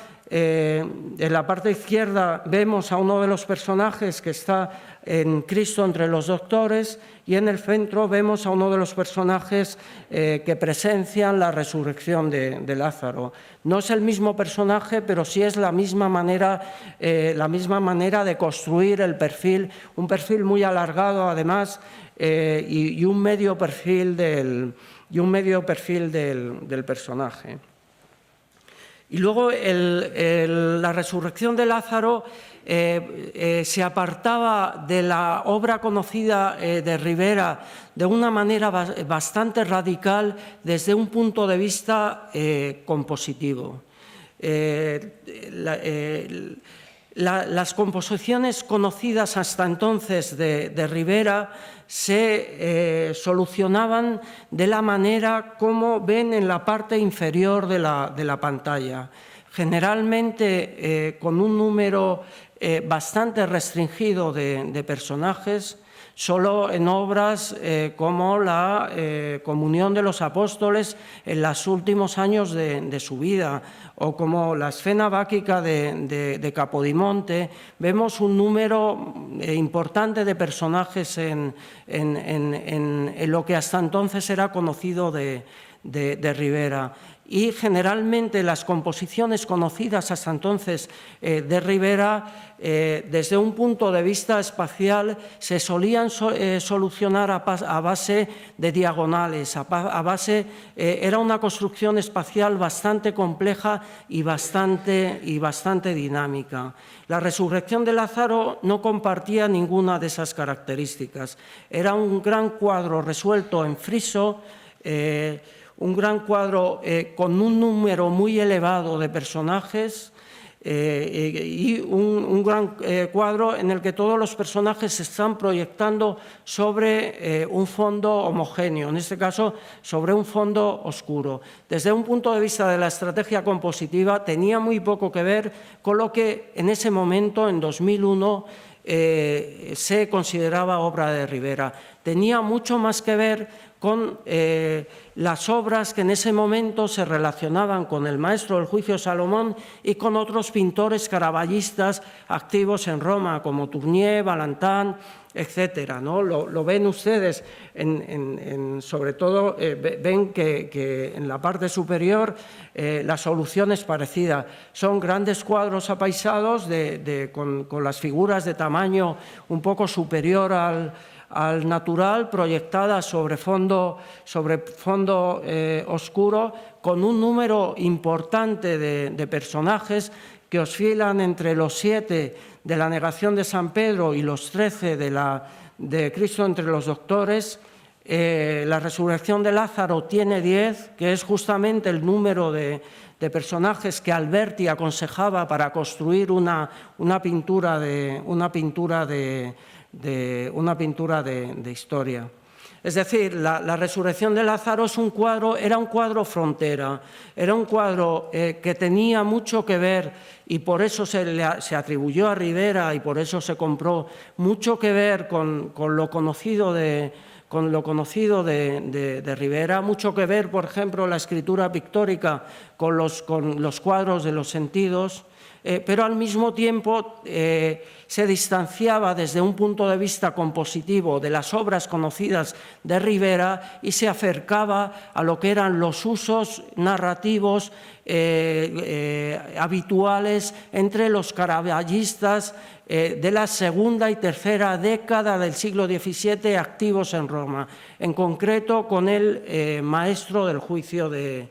vemos a uno de los personajes que está en Cristo entre los doctores, y en el centro vemos a uno de los personajes que presencian la resurrección de Lázaro. No es el mismo personaje, pero sí es la misma manera de construir el perfil, un perfil muy alargado además, y un medio perfil del personaje. Y luego la resurrección de Lázaro se apartaba de la obra conocida de Ribera de una manera bastante radical desde un punto de vista compositivo. Las composiciones conocidas hasta entonces de Ribera se solucionaban de la manera como ven en la parte inferior de la pantalla, generalmente con un número bastante restringido de personajes. Solo en obras como la Comunión de los Apóstoles en los últimos años de su vida, o como la escena báquica de Capodimonte, vemos un número importante de personajes en lo que hasta entonces era conocido de Ribera. Y generalmente las composiciones conocidas hasta entonces de Ribera, desde un punto de vista espacial, se solían solucionar a base de diagonales, era una construcción espacial bastante compleja y bastante dinámica. La resurrección de Lázaro no compartía ninguna de esas características. Era un gran cuadro resuelto en friso, un gran cuadro con un número muy elevado de personajes, y un gran cuadro en el que todos los personajes se están proyectando sobre un fondo homogéneo, en este caso sobre un fondo oscuro. Desde un punto de vista de la estrategia compositiva tenía muy poco que ver con lo que en ese momento, en 2001, se consideraba obra de Rivera. Tenía mucho más que ver con las obras que en ese momento se relacionaban con el maestro del juicio de Salomón y con otros pintores caravallistas activos en Roma, como Tournier, Valentin, etcétera, ¿no? Lo ven ustedes, sobre todo ven que en la parte superior la solución es parecida. Son grandes cuadros apaisados con las figuras de tamaño un poco superior al natural, proyectadas sobre fondo oscuro, con un número importante de personajes que oscilan entre los 7 de la negación de San Pedro y los 13 de Cristo entre los doctores. La resurrección de Lázaro tiene 10, que es justamente el número de personajes que Alberti aconsejaba para construir una pintura de historia. Es decir, la resurrección de Lázaro era un cuadro frontera, era un cuadro que tenía mucho que ver, y por eso se atribuyó a Rivera y por eso se compró, mucho que ver con lo conocido de Rivera, mucho que ver, por ejemplo, la escritura pictórica con los cuadros de los sentidos, pero al mismo tiempo se distanciaba desde un punto de vista compositivo de las obras conocidas de Rivera y se acercaba a lo que eran los usos narrativos habituales entre los caravallistas de la segunda y tercera década del siglo XVII activos en Roma, en concreto con el maestro del juicio de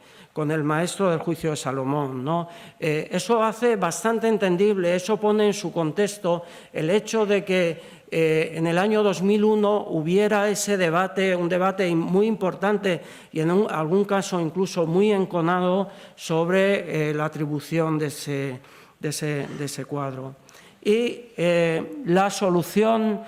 Salomón, ¿no? Eso hace bastante entendible, eso pone en su contexto el hecho de que en el año 2001 hubiera ese debate, un debate muy importante y en algún caso incluso muy enconado sobre la atribución de ese cuadro. Y la solución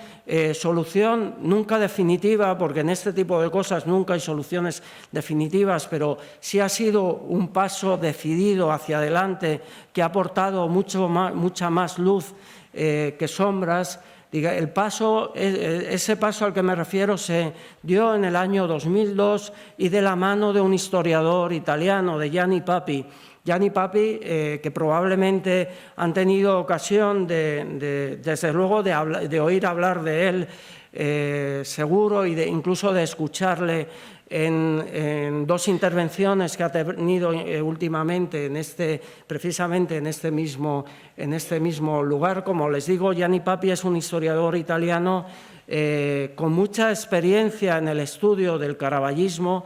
nunca definitiva, porque en este tipo de cosas nunca hay soluciones definitivas, pero sí ha sido un paso decidido hacia adelante que ha aportado mucha más luz que sombras. Ese paso al que me refiero se dio en el año 2002 y de la mano de un historiador italiano, de Gianni Papi. Gianni Papi, que probablemente han tenido ocasión desde luego de oír hablar de él, seguro, y incluso de escucharle en 2 intervenciones que ha tenido últimamente precisamente en este mismo lugar. Como les digo, Gianni Papi es un historiador italiano con mucha experiencia en el estudio del caravallismo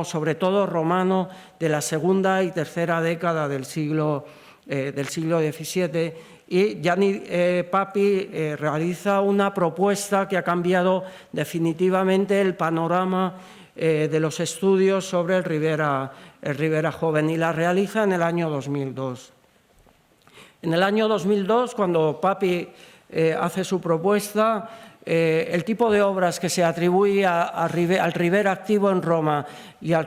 sobre todo romano, de la segunda y tercera década del siglo XVII. Y Gianni Papi realiza una propuesta que ha cambiado definitivamente el panorama de los estudios sobre el Rivera joven, y la realiza en el año 2002. En el año 2002, cuando Papi hace su propuesta, el tipo de obras que se atribuye al Rivera activo en Roma y al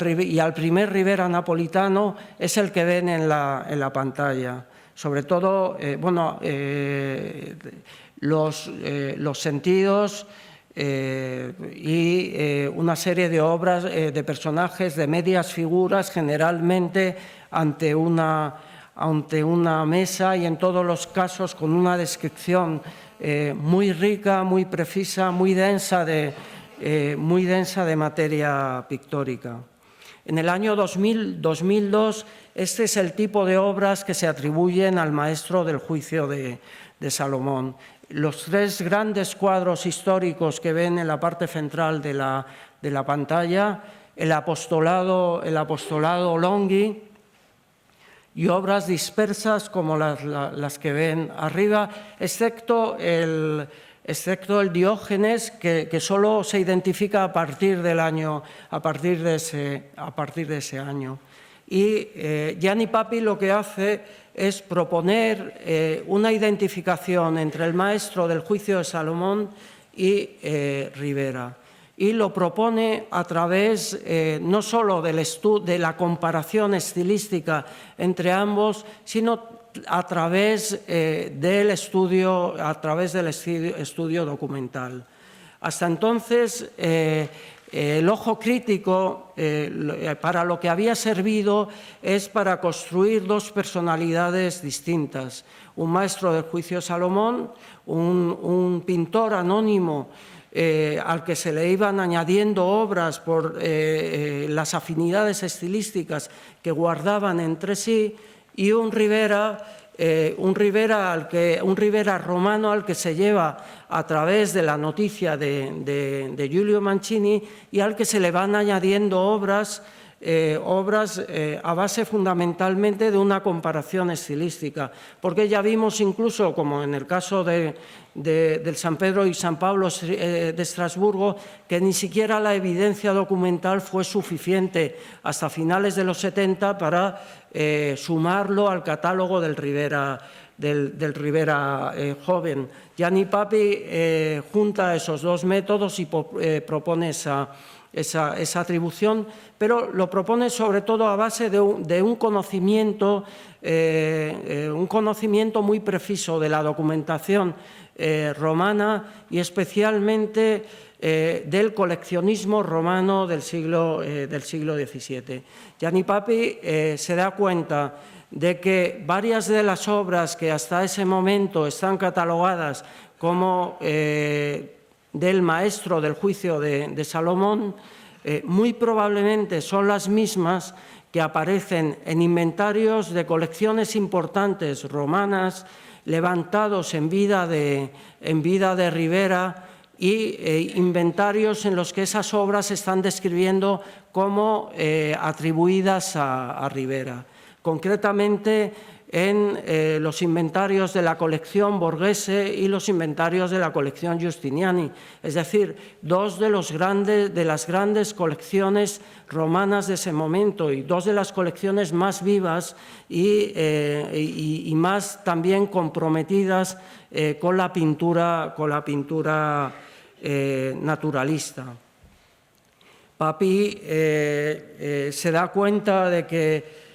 primer Rivera napolitano es el que ven en la pantalla. Sobre todo, los sentidos y una serie de obras de personajes de medias figuras, generalmente ante una mesa, y en todos los casos con una descripción muy rica, muy precisa, muy densa de materia pictórica. En el año 2002, este es el tipo de obras que se atribuyen al maestro del juicio de Salomón. Los 3 grandes cuadros históricos que ven en la parte central de la pantalla, el apostolado Longhi, y obras dispersas como las que ven arriba, excepto el Diógenes, que solo se identifica a partir de ese año. Y Gianni Papi lo que hace es proponer una identificación entre el maestro del juicio de Salomón y Ribera. Y lo propone a través no solo de la comparación estilística entre ambos, sino a través del estudio documental. Hasta entonces, el ojo crítico para lo que había servido es para construir dos personalidades distintas. Un maestro del juicio de Salomón, un pintor anónimo al que se le iban añadiendo obras por las afinidades estilísticas que guardaban entre sí, y un Ribera romano al que se lleva a través de la noticia de Giulio Mancini y al que se le van añadiendo obras a base fundamentalmente de una comparación estilística, porque ya vimos incluso, como en el caso del San Pedro y San Pablo de Estrasburgo, que ni siquiera la evidencia documental fue suficiente hasta finales de los 70 para sumarlo al catálogo del Ribera joven. Gianni Papi junta esos dos métodos y propone esa atribución, pero lo propone sobre todo a base de un conocimiento muy preciso de la documentación romana y especialmente del coleccionismo romano del siglo XVII. Gianni Papi se da cuenta de que varias de las obras que hasta ese momento están catalogadas como del maestro del juicio de Salomón, muy probablemente son las mismas que aparecen en inventarios de colecciones importantes romanas levantados en vida de Ribera y inventarios en los que esas obras se están describiendo como atribuidas a Ribera. Concretamente, en los inventarios de la colección Borghese y los inventarios de la colección Giustiniani, es decir, dos de las grandes colecciones romanas de ese momento y dos de las colecciones más vivas y más también comprometidas con la pintura naturalista. Papi se da cuenta de que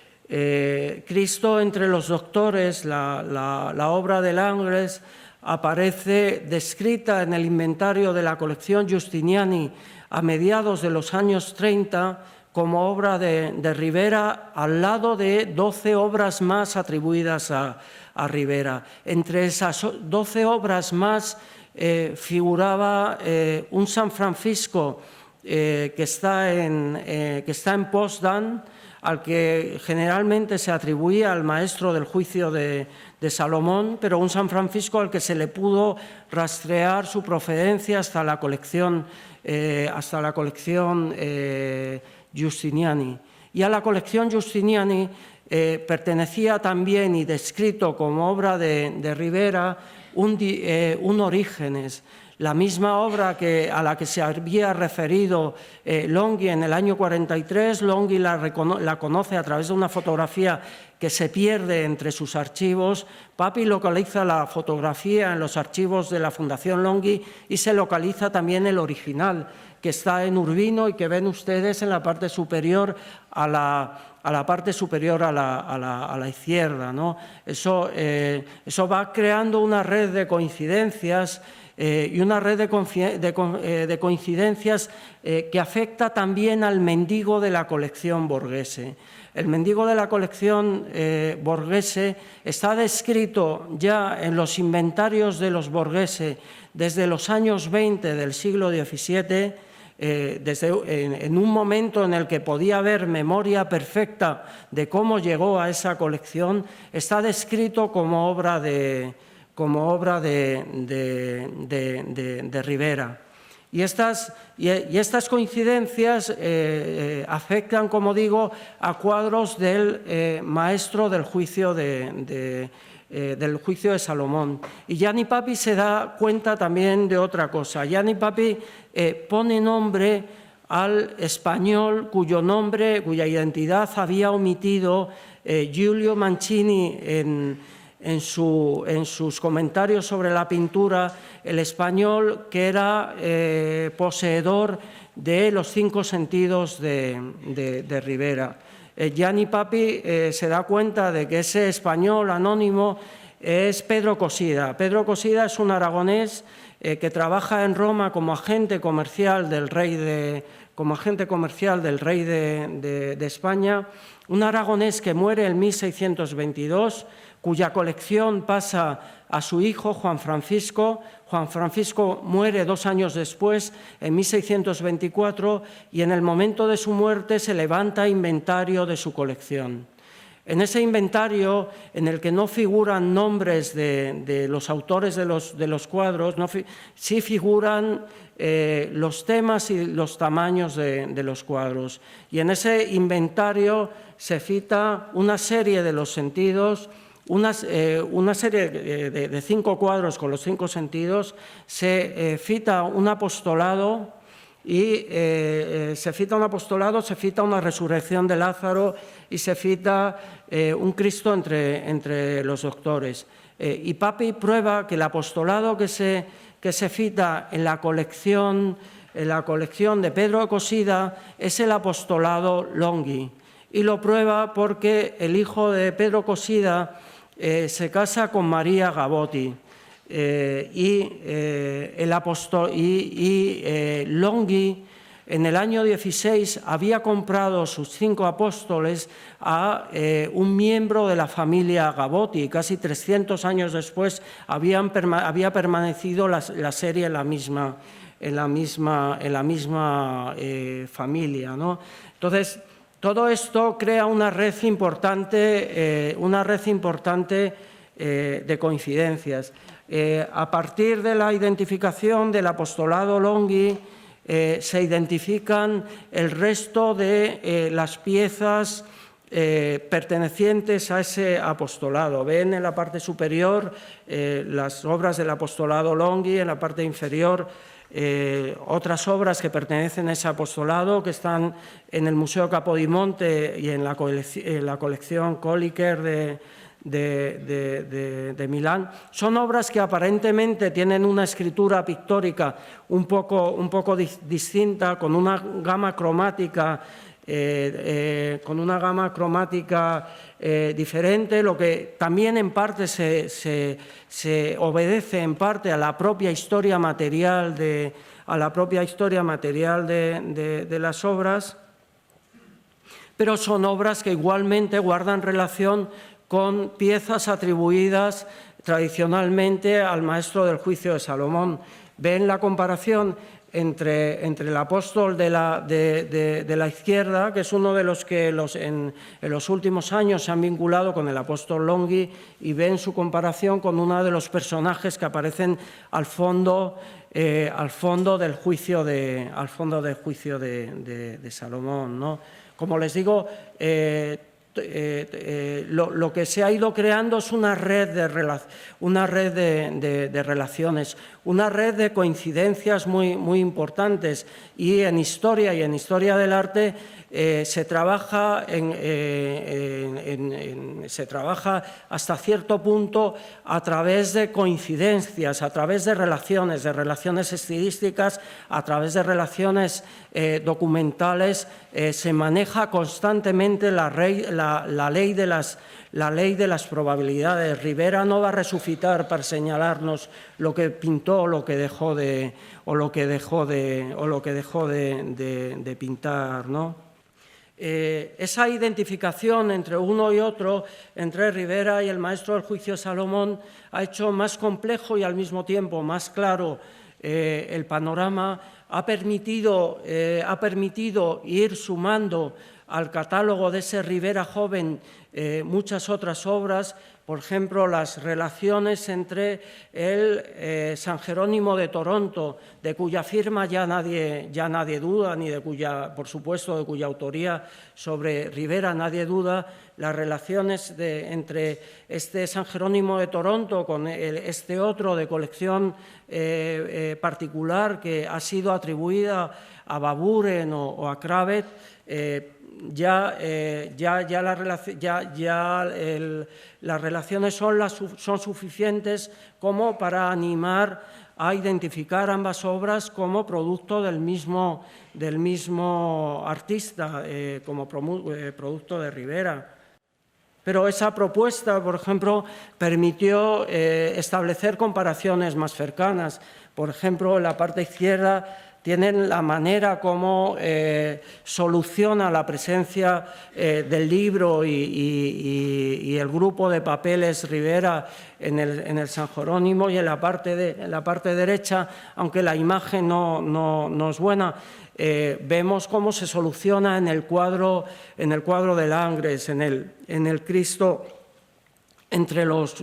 Cristo entre los doctores, la obra de Langres, aparece descrita en el inventario de la colección Giustiniani a mediados de los años 30 como obra de Ribera, al lado de 12 obras más atribuidas a Ribera. Entre esas 12 obras más figuraba un San Francisco que está en Potsdam, al que generalmente se atribuía al maestro del juicio de Salomón, pero un San Francisco al que se le pudo rastrear su procedencia hasta la colección Giustiniani. Y a la colección Giustiniani pertenecía también y descrito como obra de Ribera un Orígenes, la misma obra a la que se había referido Longhi en el año 43. Longhi la conoce a través de una fotografía que se pierde entre sus archivos. Papi localiza la fotografía en los archivos de la Fundación Longhi y se localiza también el original, que está en Urbino y que ven ustedes en la parte superior a la izquierda, ¿no? Eso va creando una red de coincidencias y una red de coincidencias que afecta también al mendigo de la colección Borghese. El mendigo de la colección Borghese está descrito ya en los inventarios de los Borghese desde los años 20 del siglo XVII, en un momento en el que podía haber memoria perfecta de cómo llegó a esa colección. Está descrito como obra de Ribera. Y estas coincidencias afectan, como digo, a cuadros del maestro del juicio de Salomón. Y Gianni Papi se da cuenta también de otra cosa. Gianni Papi pone nombre al español cuya identidad había omitido Giulio Mancini en sus comentarios sobre la pintura, el español que era poseedor de los 5 sentidos de Ribera. Gianni Papi se da cuenta de que ese español anónimo es Pedro Cosida. Pedro Cosida es un aragonés que trabaja en Roma como agente comercial del rey de España, un aragonés que muere en 1622, cuya colección pasa a su hijo Juan Francisco. Juan Francisco muere 2 años después, en 1624, y en el momento de su muerte se levanta inventario de su colección. En ese inventario, en el que no figuran nombres de los autores de los cuadros, sí figuran los temas y los tamaños de los cuadros. Y en ese inventario se cita una serie de los sentidos, una serie de 5 cuadros con los 5 sentidos, se cita un apostolado y se cita una resurrección de Lázaro y se cita un Cristo entre los doctores. Y Papi prueba que el apostolado que se cita en la colección de Pedro Cosida es el apostolado Longhi. Y lo prueba porque el hijo de Pedro Cosida se casa con María Gavotti. Longhi en el año 16 había comprado sus 5 apóstoles a un miembro de la familia Gavotti. Casi 300 años después había permanecido la serie en la misma familia, ¿no? Entonces, todo esto crea una red importante de coincidencias. A partir de la identificación del apostolado Longhi, se identifican el resto de las piezas pertenecientes a ese apostolado. Ven en la parte superior las obras del apostolado Longhi, en la parte inferior otras obras que pertenecen a ese apostolado, que están en el Museo Capodimonte y en la colección Kolliker de Milán. Son obras que aparentemente tienen una escritura pictórica un poco distinta, con una gama cromática diferente, lo que también en parte se obedece en parte a la propia historia material de las obras, pero son obras que igualmente guardan relación con piezas atribuidas tradicionalmente al maestro del juicio de Salomón. Ven la comparación entre el apóstol de la izquierda, que es uno de los que en los últimos años se han vinculado con el apóstol Longhi, y ven su comparación con uno de los personajes que aparecen al fondo del juicio de Salomón, ¿no? Como les digo, lo que se ha ido creando es una red de relaciones, una red de coincidencias muy importantes, y en historia del arte se trabaja hasta cierto punto a través de coincidencias, a través de relaciones estilísticas, a través de relaciones documentales. Se maneja constantemente la ley de las probabilidades. Ribera no va a resucitar para señalarnos lo que pintó, lo que dejó de pintar, ¿no? Esa identificación entre uno y otro, entre Ribera y el maestro del juicio de Salomón, ha hecho más complejo y al mismo tiempo más claro el panorama. Ha permitido ir sumando al catálogo de ese Ribera joven muchas otras obras, por ejemplo, las relaciones entre el San Jerónimo de Toronto, de cuya firma ya nadie duda, ni de cuya, por supuesto, de cuya autoría sobre Ribera nadie duda, las relaciones entre este San Jerónimo de Toronto con este otro de colección particular que ha sido atribuida a Baburen o a Kravet, las relaciones son suficientes como para animar a identificar ambas obras como producto del mismo artista, como producto de Rivera. Pero esa propuesta, por ejemplo, permitió establecer comparaciones más cercanas. Por ejemplo, en la parte izquierda tienen la manera como soluciona la presencia del libro y el grupo de papeles Rivera en el San Jerónimo, y en la parte derecha, aunque la imagen no es buena, vemos cómo se soluciona en el cuadro de Langres, en el Cristo entre los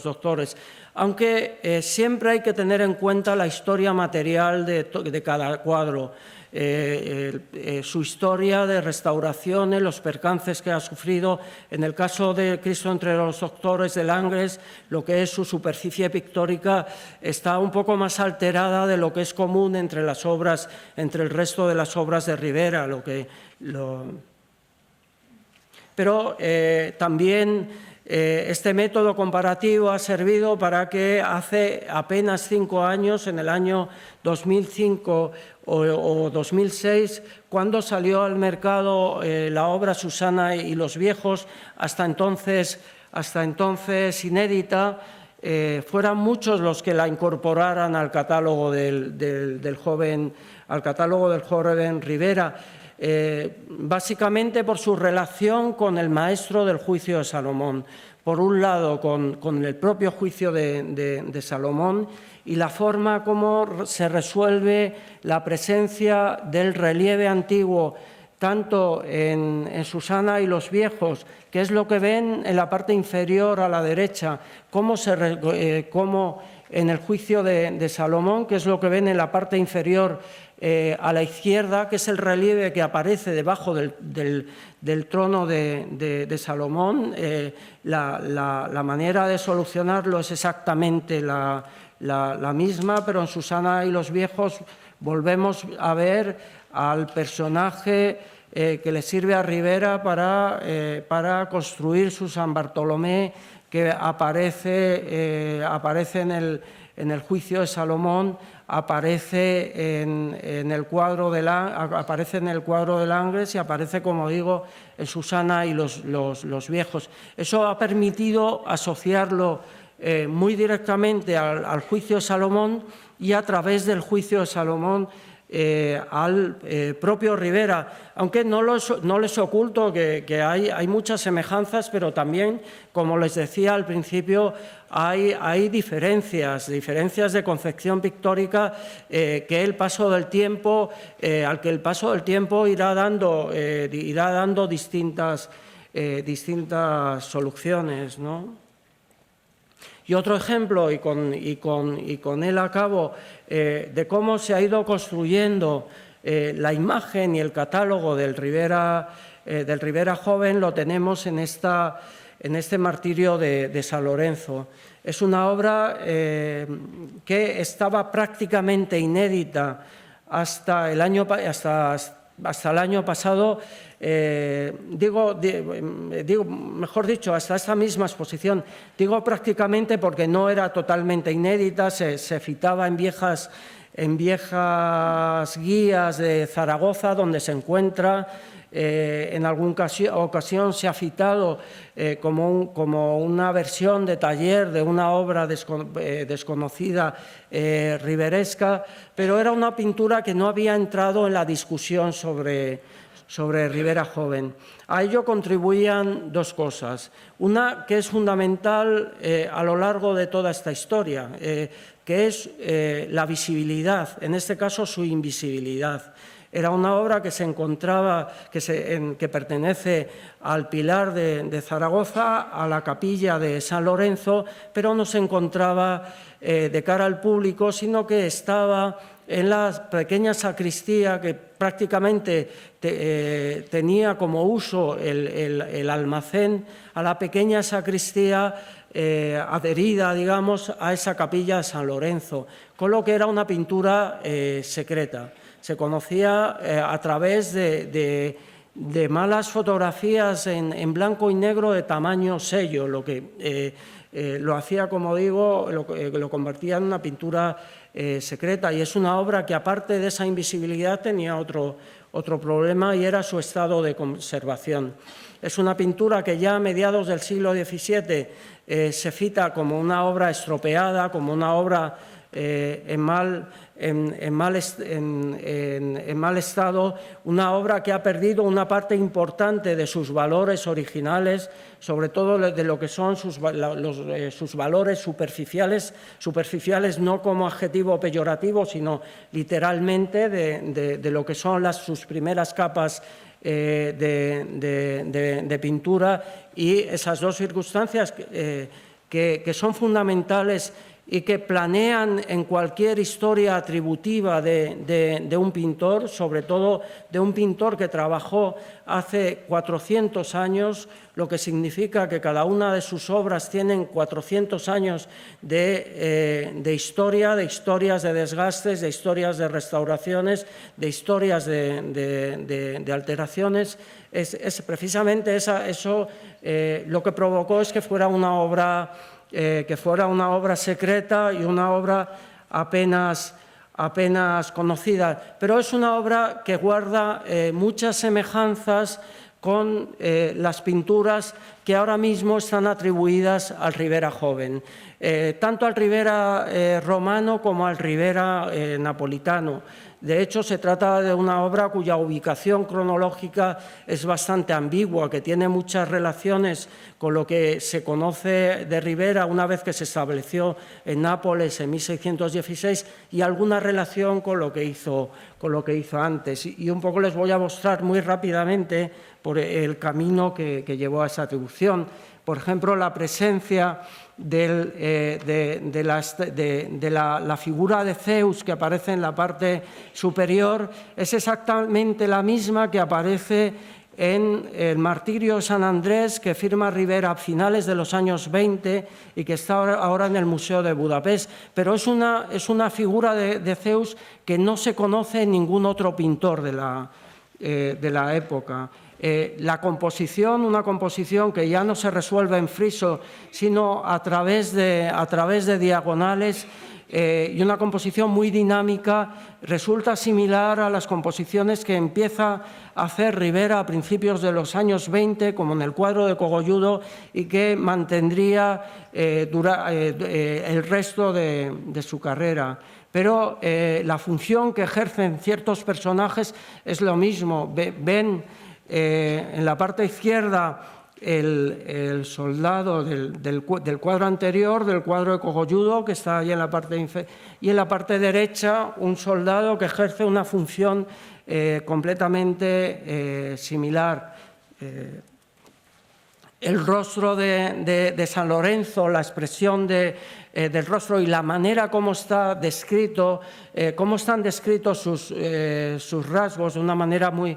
doctores. Aunque siempre hay que tener en cuenta la historia material de cada cuadro, su historia de restauraciones, los percances que ha sufrido. En el caso de Cristo entre los doctores de Langres, lo que es su superficie pictórica está un poco más alterada de lo que es común entre el resto de las obras de Rivera. Pero también este método comparativo ha servido para que hace apenas 5 años, en el año 2005 o 2006, cuando salió al mercado la obra Susana y los viejos, hasta entonces inédita, fueran muchos los que la incorporaran al catálogo del joven Rivera. Básicamente por su relación con el maestro del juicio de Salomón. Por un lado, con el propio juicio de Salomón y la forma como se resuelve la presencia del relieve antiguo, tanto en Susana y los viejos, que es lo que ven en la parte inferior a la derecha, como en el juicio de Salomón, que es lo que ven en la parte inferior a la izquierda, que es el relieve que aparece debajo del trono de Salomón. La manera de solucionarlo es exactamente la misma, pero en Susana y los viejos volvemos a ver al personaje que le sirve a Rivera para construir su San Bartolomé, que aparece en el juicio de Salomón, aparece en el cuadro de Langres y aparece, como digo, en Susana y los viejos. Eso ha permitido asociarlo muy directamente al juicio de Salomón y a través del juicio de Salomón al propio Rivera, aunque no les oculto que hay muchas semejanzas, pero también, como les decía al principio, hay diferencias de concepción pictórica al que el paso del tiempo irá dando distintas soluciones, ¿no? Y otro ejemplo, y con él acabo, de cómo se ha ido construyendo la imagen y el catálogo del Rivera joven, lo tenemos en este martirio de San Lorenzo. Es una obra que estaba prácticamente inédita hasta el año pasado, mejor dicho, hasta esta misma exposición. Digo prácticamente porque no era totalmente inédita, se citaba en viejas guías de Zaragoza, donde se encuentra. En alguna ocasión se ha citado como una versión de taller de una obra desconocida riveresca, pero era una pintura que no había entrado en la discusión sobre Rivera joven. A ello contribuían dos cosas. Una, que es fundamental a lo largo de toda esta historia, que es la visibilidad, en este caso su invisibilidad. Era una obra que se encontraba, que pertenece al Pilar de Zaragoza, a la capilla de San Lorenzo, pero no se encontraba de cara al público, sino que estaba en la pequeña sacristía que prácticamente tenía como uso el almacén, a la pequeña sacristía adherida, digamos, a esa capilla de San Lorenzo, con lo que era una pintura secreta. Se conocía a través de malas fotografías en blanco y negro de tamaño sello, lo que lo hacía, como digo, lo convertía en una pintura secreta. Y es una obra que, aparte de esa invisibilidad, tenía otro problema, y era su estado de conservación. Es una pintura que ya a mediados del siglo XVII se cita como una obra estropeada, como una obra en mal estado, una obra que ha perdido una parte importante de sus valores originales, sobre todo de lo que son sus valores superficiales no como adjetivo peyorativo, sino literalmente de lo que son sus primeras capas de pintura, y esas dos circunstancias que son fundamentales y que planean en cualquier historia atributiva de un pintor, sobre todo de un pintor que trabajó hace 400 años, lo que significa que cada una de sus obras tienen 400 años de historia, de historias de desgastes, de historias de restauraciones, de historias de alteraciones. Es precisamente eso lo que provocó es que fuera una obra secreta y una obra apenas conocida. Pero es una obra que guarda muchas semejanzas con las pinturas que ahora mismo están atribuidas al Ribera joven, tanto al Ribera romano como al Ribera napolitano. De hecho, se trata de una obra cuya ubicación cronológica es bastante ambigua, que tiene muchas relaciones con lo que se conoce de Ribera una vez que se estableció en Nápoles en 1616, y alguna relación con lo que hizo antes. Y un poco les voy a mostrar muy rápidamente por el camino que llevó a esa atribución. Por ejemplo, la presencia de la figura de Zeus que aparece en la parte superior es exactamente la misma que aparece en el Martirio de San Andrés, que firma Ribera a finales de los años 20 y que está ahora en el Museo de Budapest. Pero es una figura de Zeus que no se conoce en ningún otro pintor de la época. La composición, una composición que ya no se resuelve en friso, sino a través de diagonales, y una composición muy dinámica, resulta similar a las composiciones que empieza a hacer Ribera a principios de los años 20, como en el cuadro de Cogolludo, y que mantendría el resto de su carrera. Pero la función que ejercen ciertos personajes es lo mismo. Ven en la parte izquierda el soldado del cuadro anterior, del cuadro de Cogolludo, que está ahí en la parte y en la parte derecha un soldado que ejerce una función completamente similar. El rostro de San Lorenzo, la expresión del rostro y la manera como está descrito, cómo están descritos sus rasgos de una manera muy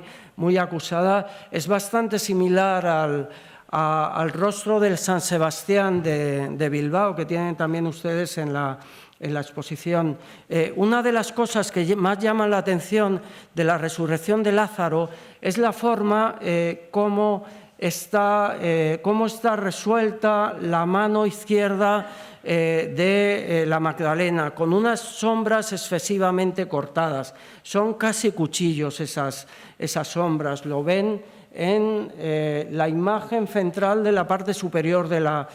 acusada, es bastante similar al rostro del San Sebastián de Bilbao, que tienen también ustedes en la exposición. Una de las cosas que más llaman la atención de la resurrección de Lázaro es la forma cómo está resuelta la mano izquierda de la Magdalena, con unas sombras excesivamente cortadas. Son casi cuchillos esas sombras. Lo ven en la imagen central de la parte superior de la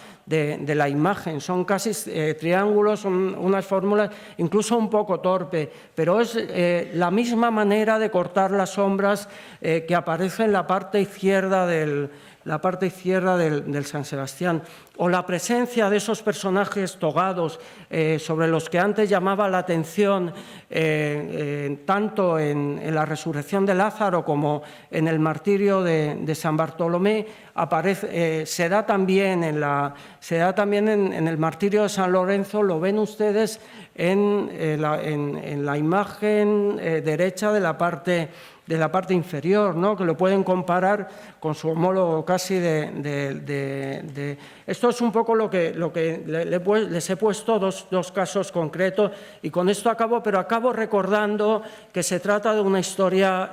imagen. Son casi triángulos, son unas fórmulas incluso un poco torpe, pero es la misma manera de cortar las sombras que aparece en la parte izquierda del San Sebastián, o la presencia de esos personajes togados sobre los que antes llamaba la atención tanto en la resurrección de Lázaro como en el martirio de San Bartolomé. Se da también en el martirio de San Lorenzo. Lo ven ustedes en la imagen derecha de la parte la parte inferior, ¿no? Que lo pueden comparar con su homólogo casi Esto es un poco lo que les he puesto dos casos concretos, y con esto acabo, pero acabo recordando que se trata de una historia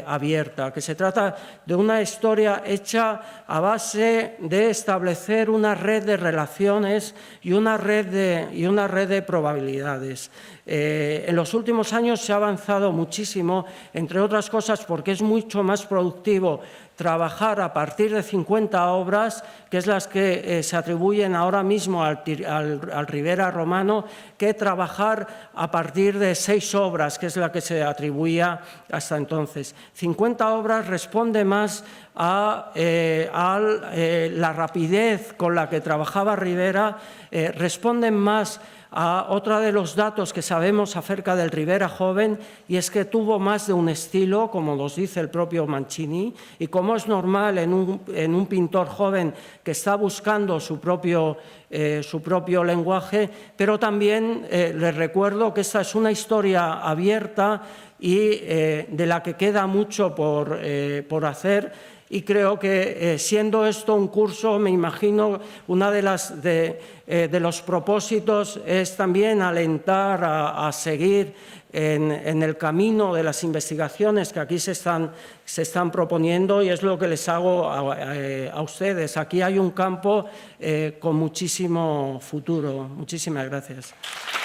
abierta, que se trata de una historia hecha a base de establecer una red de relaciones y una red de probabilidades. En los últimos años se ha avanzado muchísimo, entre otras cosas porque es mucho más productivo trabajar a partir de 50 obras, que es las que se atribuyen ahora mismo al Rivera Romano, que trabajar a partir de 6 obras, que es la que se atribuía hasta entonces. 50 obras responde más a la rapidez con la que trabajaba Rivera, responden más a otro de los datos que sabemos acerca del Rivera joven, y es que tuvo más de un estilo, como nos dice el propio Mancini, y como es normal en un pintor joven que está buscando su propio lenguaje, pero también les recuerdo que esta es una historia abierta y de la que queda mucho por hacer. Y creo que, siendo esto un curso, me imagino, uno de los propósitos es también alentar a seguir en el camino de las investigaciones que aquí se están proponiendo, y es lo que les hago a ustedes. Aquí hay un campo con muchísimo futuro. Muchísimas gracias.